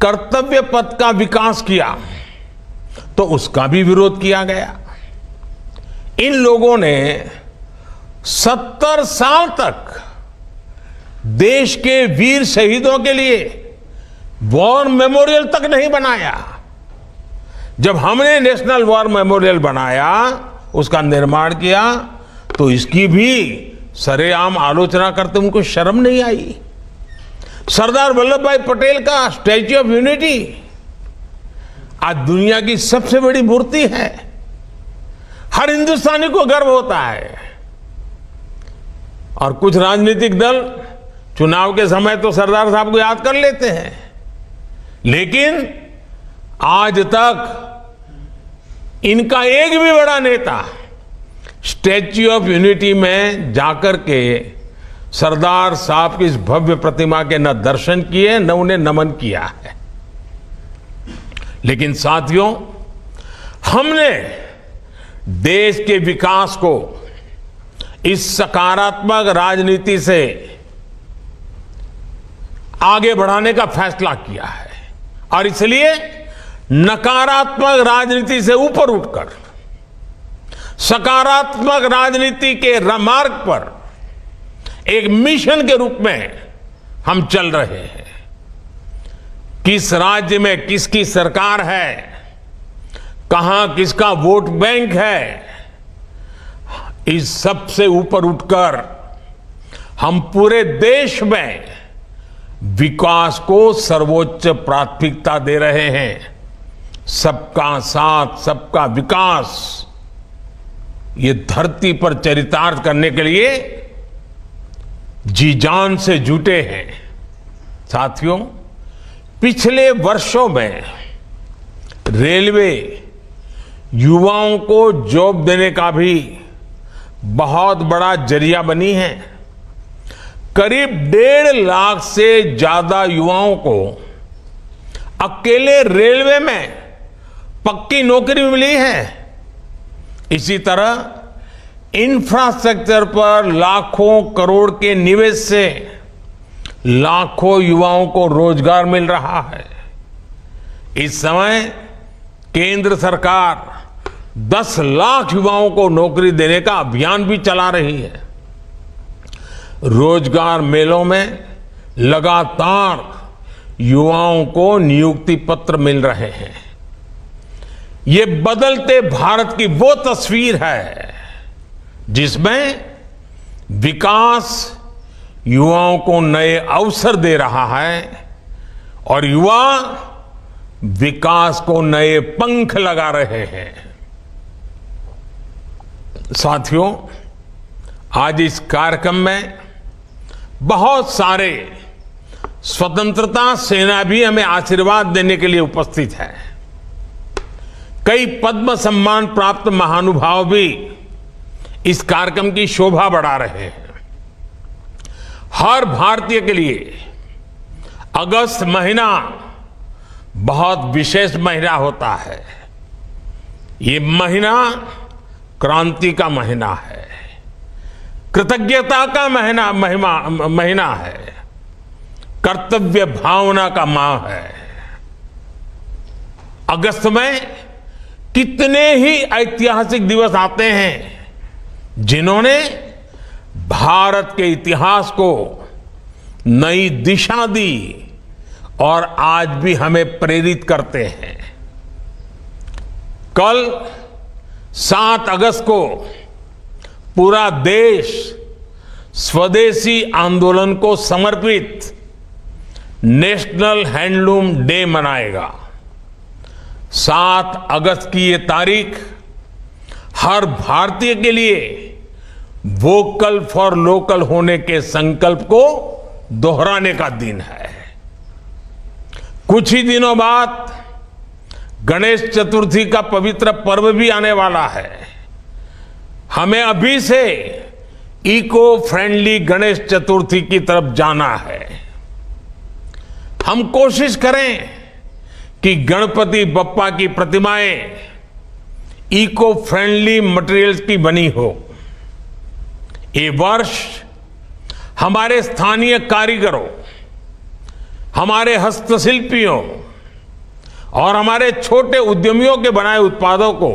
कर्तव्य पथ का विकास किया तो उसका भी विरोध किया गया। इन लोगों ने 70 साल तक देश के वीर शहीदों के लिए वॉर मेमोरियल तक नहीं बनाया। जब हमने नेशनल वॉर मेमोरियल बनाया, उसका निर्माण किया, तो इसकी भी सरेआम आलोचना करते उनको शर्म नहीं आई। सरदार वल्लभ भाई पटेल का स्टैच्यू ऑफ यूनिटी आज दुनिया की सबसे बड़ी मूर्ति है। हर हिंदुस्तानी को गर्व होता है। और कुछ राजनीतिक दल चुनाव के समय तो सरदार साहब को याद कर लेते हैं, लेकिन आज तक इनका एक भी बड़ा नेता स्टैच्यू ऑफ यूनिटी में जाकर के सरदार साहब की इस भव्य प्रतिमा के न दर्शन किए न उन्हें नमन किया है। लेकिन साथियों, हमने देश के विकास को इस सकारात्मक राजनीति से आगे बढ़ाने का फैसला किया है और इसलिए नकारात्मक राजनीति से ऊपर उठकर सकारात्मक राजनीति के मार्ग पर एक मिशन के रूप में हम चल रहे हैं। किस राज्य में किसकी सरकार है, कहां किसका वोट बैंक है, इस सब से ऊपर उठकर हम पूरे देश में विकास को सर्वोच्च प्राथमिकता दे रहे हैं। सबका साथ सबका विकास, ये धरती पर चरितार्थ करने के लिए जी जान से जुटे हैं। साथियों, पिछले वर्षों में रेलवे युवाओं को जॉब देने का भी बहुत बड़ा जरिया बनी है। करीब 1.5 लाख से ज्यादा युवाओं को अकेले रेलवे में पक्की नौकरी मिली है। इसी तरह इंफ्रास्ट्रक्चर पर लाखों करोड़ के निवेश से लाखों युवाओं को रोजगार मिल रहा है। इस समय केंद्र सरकार 10 लाख युवाओं को नौकरी देने का अभियान भी चला रही है। रोजगार मेलों में लगातार युवाओं को नियुक्ति पत्र मिल रहे हैं। ये बदलते भारत की वो तस्वीर है जिसमें विकास युवाओं को नए अवसर दे रहा है और युवा विकास को नए पंख लगा रहे हैं। साथियों, आज इस कार्यक्रम में बहुत सारे स्वतंत्रता सेनानी हमें आशीर्वाद देने के लिए उपस्थित हैं। कई पद्म सम्मान प्राप्त महानुभाव भी इस कार्यक्रम की शोभा बढ़ा रहे हैं। हर भारतीय के लिए अगस्त महीना बहुत विशेष महीना होता है। ये महीना क्रांति का महीना है, कृतज्ञता का महीना है, कर्तव्य भावना का माह है। अगस्त में कितने ही ऐतिहासिक दिवस आते हैं जिन्होंने भारत के इतिहास को नई दिशा दी और आज भी हमें प्रेरित करते हैं। कल 7 अगस्त को पूरा देश स्वदेशी आंदोलन को समर्पित नेशनल हैंडलूम डे मनाएगा। 7 अगस्त की ये तारीख हर भारतीय के लिए वोकल फॉर लोकल होने के संकल्प को दोहराने का दिन है। कुछ ही दिनों बाद गणेश चतुर्थी का पवित्र पर्व भी आने वाला है। हमें अभी से इको फ्रेंडली गणेश चतुर्थी की तरफ जाना है। हम कोशिश करें कि गणपति बप्पा की प्रतिमाएं इको फ्रेंडली मटेरियल्स की बनी हो। ये वर्ष हमारे स्थानीय कारीगरों, हमारे हस्तशिल्पियों और हमारे छोटे उद्यमियों के बनाए उत्पादों को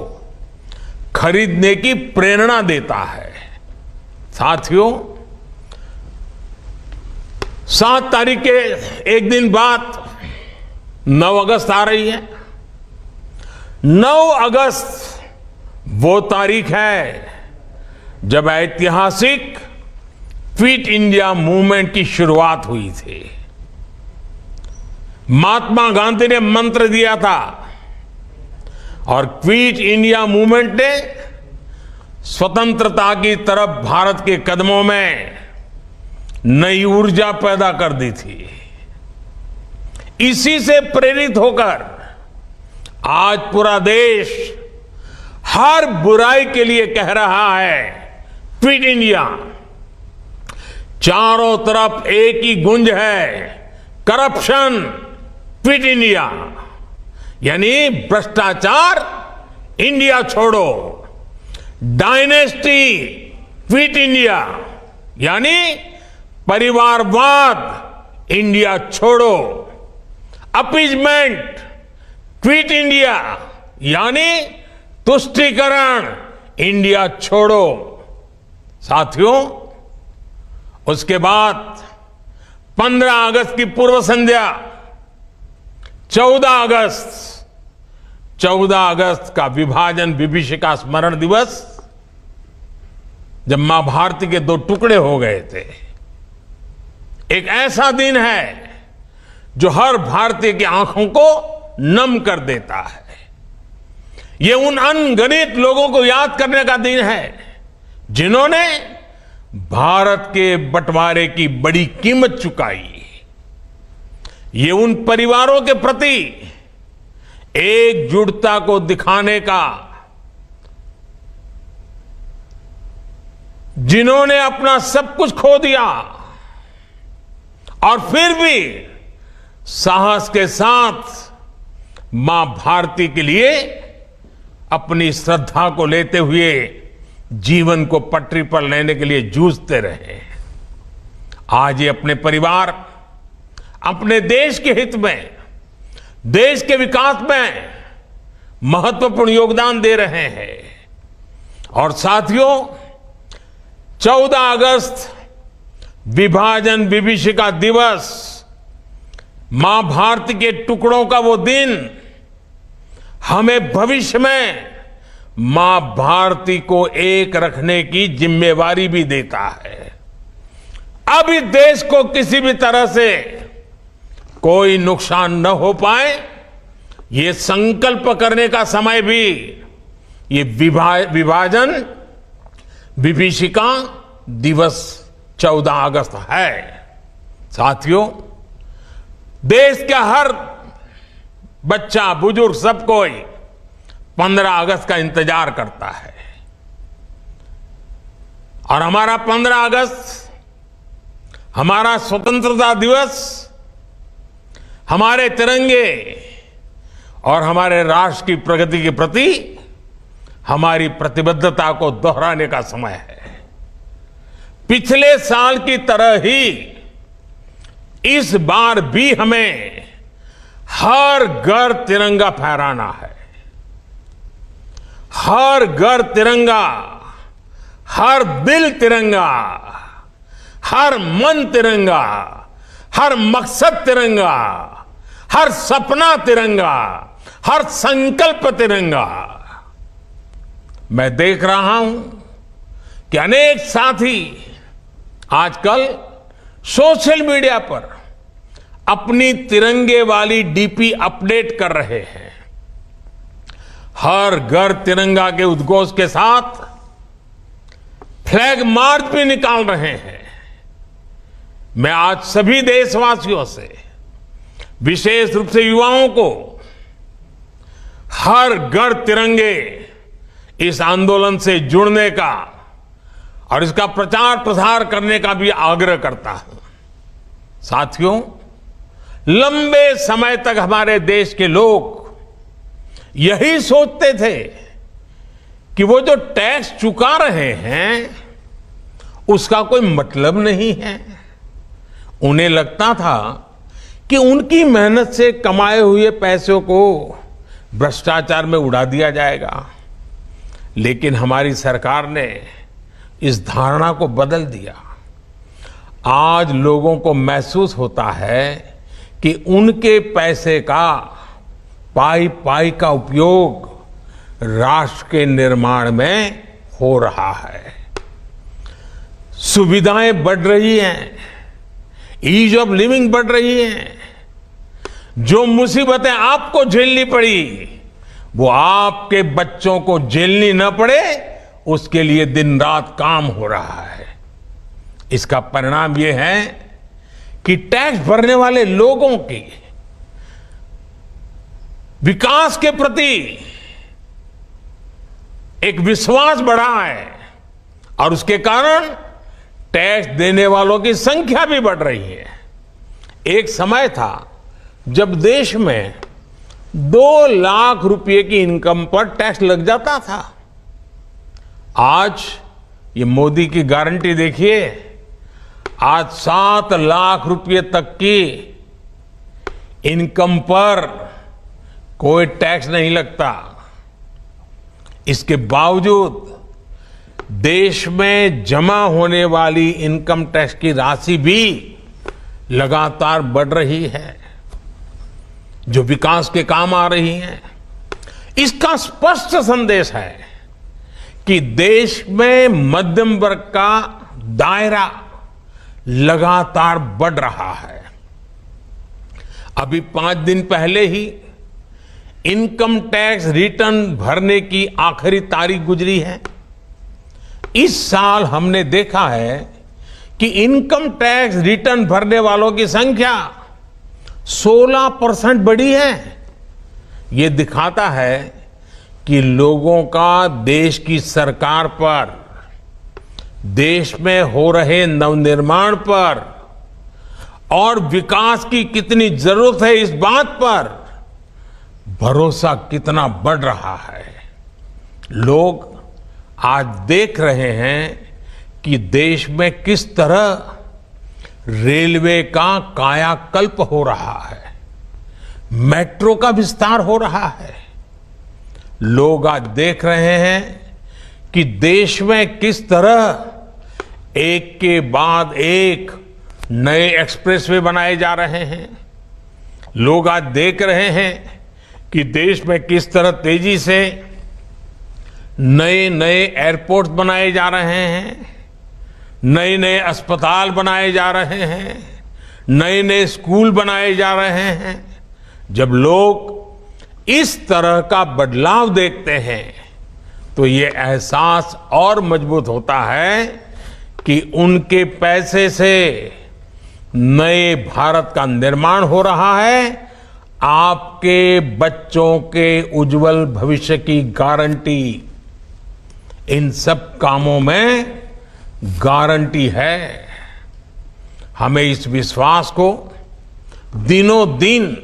खरीदने की प्रेरणा देता है। साथियों, 7 तारीख के एक दिन बाद 9 अगस्त आ रही है। 9 अगस्त वो तारीख है जब ऐतिहासिक क्विट इंडिया मूवमेंट की शुरुआत हुई थी। महात्मा गांधी ने मंत्र दिया था और क्विट इंडिया मूवमेंट ने स्वतंत्रता की तरफ भारत के कदमों में नई ऊर्जा पैदा कर दी थी। इसी से प्रेरित होकर आज पूरा देश हर बुराई के लिए कह रहा है क्विट इंडिया। चारों तरफ एक ही गूंज है, करप्शन क्विट इंडिया, यानी भ्रष्टाचार इंडिया छोड़ो। डायनेस्टी क्विट इंडिया, यानी परिवारवाद इंडिया छोड़ो। अपीजमेंट क्विट इंडिया, यानी तुष्टीकरण इंडिया छोड़ो। साथियों, उसके बाद 15 अगस्त की पूर्व संध्या 14 अगस्त का विभाजन विभीषिका स्मरण दिवस, जब मां भारती के 2 टुकड़े हो गए थे। एक ऐसा दिन है जो हर भारतीय की आंखों को नम कर देता है। ये उन अनगिनत लोगों को याद करने का दिन है जिन्होंने भारत के बंटवारे की बड़ी कीमत चुकाई। ये उन परिवारों के प्रति एकजुटता को दिखाने का जिन्होंने अपना सब कुछ खो दिया और फिर भी साहस के साथ मां भारती के लिए अपनी श्रद्धा को लेते हुए जीवन को पटरी पर लेने के लिए जूझते रहे। आज ये अपने परिवार, अपने देश के हित में, देश के विकास में महत्वपूर्ण योगदान दे रहे हैं। और साथियों, 14 अगस्त विभाजन विभीषिका दिवस मां भारती के टुकड़ों का वो दिन हमें भविष्य में मां भारती को एक रखने की जिम्मेवारी भी देता है। अब इस देश को किसी भी तरह से कोई नुकसान न हो पाए, ये संकल्प करने का समय भी ये विभाजन विभीषिका दिवस 14 अगस्त है। साथियों, देश का हर बच्चा बुजुर्ग सब कोई 15 अगस्त का इंतजार करता है और हमारा 15 अगस्त, हमारा स्वतंत्रता दिवस, हमारे तिरंगे और हमारे राष्ट्र की प्रगति के प्रति हमारी प्रतिबद्धता को दोहराने का समय है। पिछले साल की तरह ही इस बार भी हमें हर घर तिरंगा फहराना है। हर घर तिरंगा, हर दिल तिरंगा, हर मन तिरंगा, हर मकसद तिरंगा, हर सपना तिरंगा, हर संकल्प तिरंगा। मैं देख रहा हूं कि अनेक साथी आजकल सोशल मीडिया पर अपनी तिरंगे वाली डीपी अपडेट कर रहे हैं। हर घर तिरंगा के उद्घोष के साथ फ्लैग मार्च भी निकाल रहे हैं। मैं आज सभी देशवासियों से, विशेष रूप से युवाओं को, हर घर तिरंगे इस आंदोलन से जुड़ने का और इसका प्रचार प्रसार करने का भी आग्रह करता हूं। साथियों, लंबे समय तक हमारे देश के लोग यही सोचते थे कि वो जो टैक्स चुका रहे हैं उसका कोई मतलब नहीं है। उन्हें लगता था कि उनकी मेहनत से कमाए हुए पैसों को भ्रष्टाचार में उड़ा दिया जाएगा। लेकिन हमारी सरकार ने इस धारणा को बदल दिया। आज लोगों को महसूस होता है कि उनके पैसे का पाई पाई का उपयोग राष्ट्र के निर्माण में हो रहा है। सुविधाएं बढ़ रही हैं, ईज ऑफ लिविंग बढ़ रही है। जो मुसीबतें आपको झेलनी पड़ी वो आपके बच्चों को झेलनी न पड़े, उसके लिए दिन रात काम हो रहा है। इसका परिणाम यह है कि टैक्स भरने वाले लोगों की विकास के प्रति एक विश्वास बढ़ा है और उसके कारण टैक्स देने वालों की संख्या भी बढ़ रही है। एक समय था जब देश में 2 लाख रुपए की इनकम पर टैक्स लग जाता था। आज ये मोदी की गारंटी देखिए, आज 7 लाख रुपए तक की इनकम पर कोई टैक्स नहीं लगता। इसके बावजूद देश में जमा होने वाली इनकम टैक्स की राशि भी लगातार बढ़ रही है, जो विकास के काम आ रही है। इसका स्पष्ट संदेश है कि देश में मध्यम वर्ग का दायरा लगातार बढ़ रहा है। अभी 5 दिन पहले ही इनकम टैक्स रिटर्न भरने की आखिरी तारीख गुजरी है। इस साल हमने देखा है कि इनकम टैक्स रिटर्न भरने वालों की संख्या 16% बढ़ी है। ये दिखाता है कि लोगों का देश की सरकार पर, देश में हो रहे नवनिर्माण पर और विकास की कितनी जरूरत है, इस बात पर भरोसा कितना बढ़ रहा है। लोग आज देख रहे हैं कि देश में किस तरह रेलवे का कायाकल्प हो रहा है, मेट्रो का विस्तार हो रहा है। लोग आज देख रहे हैं कि देश में किस तरह एक के बाद एक नए एक्सप्रेसवे बनाए जा रहे हैं। लोग आज देख रहे हैं कि देश में किस तरह तेजी से नए नए एयरपोर्ट बनाए जा रहे हैं, नए नए अस्पताल बनाए जा रहे हैं, नए नए स्कूल बनाए जा रहे हैं। जब लोग इस तरह का बदलाव देखते हैं तो ये एहसास और मजबूत होता है कि उनके पैसे से नए भारत का निर्माण हो रहा है। आपके बच्चों के उज्जवल भविष्य की गारंटी इन सब कामों में गारंटी है। हमें इस विश्वास को दिनों दिन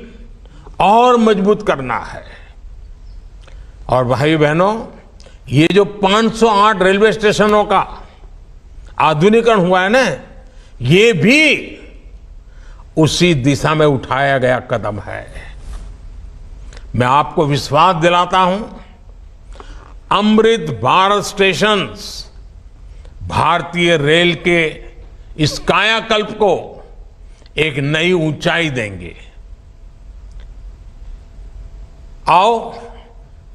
और मजबूत करना है। और भाई बहनों, ये जो 508 रेलवे स्टेशनों का आधुनिकीकरण हुआ है ना, ये भी उसी दिशा में उठाया गया कदम है। मैं आपको विश्वास दिलाता हूं, अमृत भारत स्टेशंस भारतीय रेल के इस कायाकल्प को एक नई ऊंचाई देंगे। आओ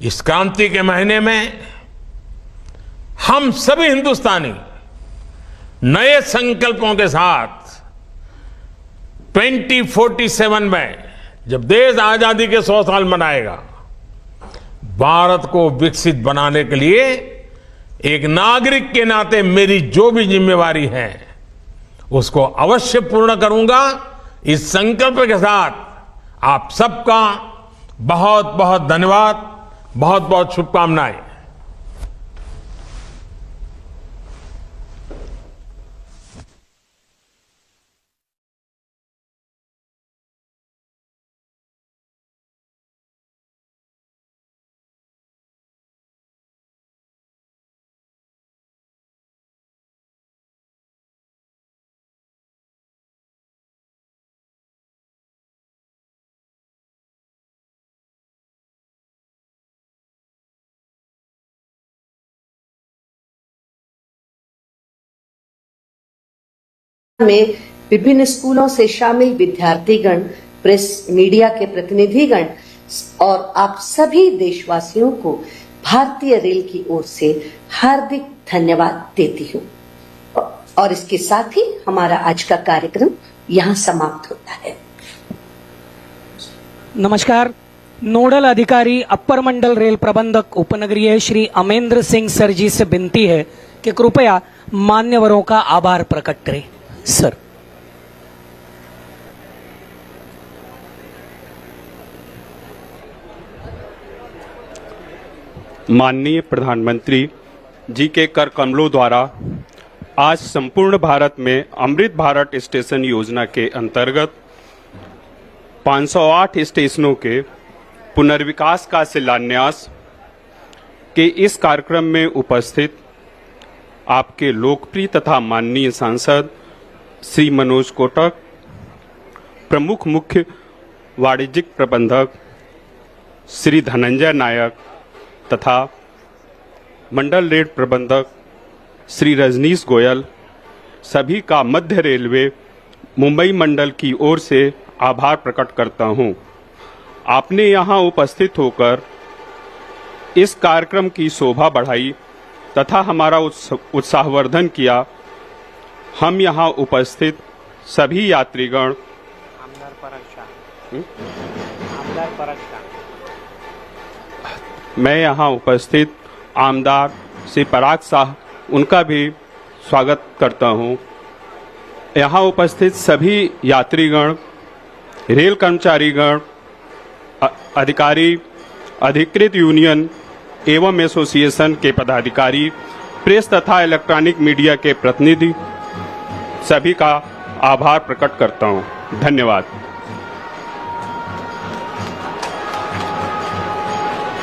इस क्रांति के महीने में हम सभी हिंदुस्तानी नए संकल्पों के साथ 2047 में जब देश आजादी के 100 साल मनाएगा, भारत को विकसित बनाने के लिए एक नागरिक के नाते मेरी जो भी जिम्मेवारी है उसको अवश्य पूर्ण करूंगा। इस संकल्प के साथ आप सबका बहुत बहुत धन्यवाद, बहुत बहुत शुभकामनाएं। में विभिन्न स्कूलों से शामिल विद्यार्थीगण, प्रेस मीडिया के प्रतिनिधिगण और आप सभी देशवासियों को भारतीय रेल की ओर से हार्दिक धन्यवाद देती हूँ। और इसके साथ ही हमारा आज का कार्यक्रम यहाँ समाप्त होता है। नमस्कार। नोडल अधिकारी अपर मंडल रेल प्रबंधक उपनगरीय श्री अमेंद्र सिंह सर जी से विनती है कि कृपया मान्यवरों का आभार प्रकट करें। सर। माननीय प्रधानमंत्री जी के कर कमलों द्वारा आज संपूर्ण भारत में अमृत भारत स्टेशन योजना के अंतर्गत 508 स्टेशनों के पुनर्विकास का शिलान्यास के इस कार्यक्रम में उपस्थित आपके लोकप्रिय तथा माननीय सांसद श्री मनोज कोटक, प्रमुख मुख्य वाणिज्यिक प्रबंधक श्री धनंजय नायक तथा मंडल रेल प्रबंधक श्री रजनीश गोयल, सभी का मध्य रेलवे मुंबई मंडल की ओर से आभार प्रकट करता हूं। आपने यहां उपस्थित होकर इस कार्यक्रम की शोभा बढ़ाई तथा हमारा उत्साहवर्धन किया। हम यहाँ उपस्थित सभी यात्रीगण मैं यहाँ उपस्थित आमदार श्री पराग शाह, उनका भी स्वागत करता हूँ। यहाँ उपस्थित सभी यात्रीगण, रेल कर्मचारीगण, अधिकारी, अधिकृत यूनियन एवं एसोसिएशन के पदाधिकारी, प्रेस तथा इलेक्ट्रॉनिक मीडिया के प्रतिनिधि, सभी का आभार प्रकट करता हूँ। धन्यवाद।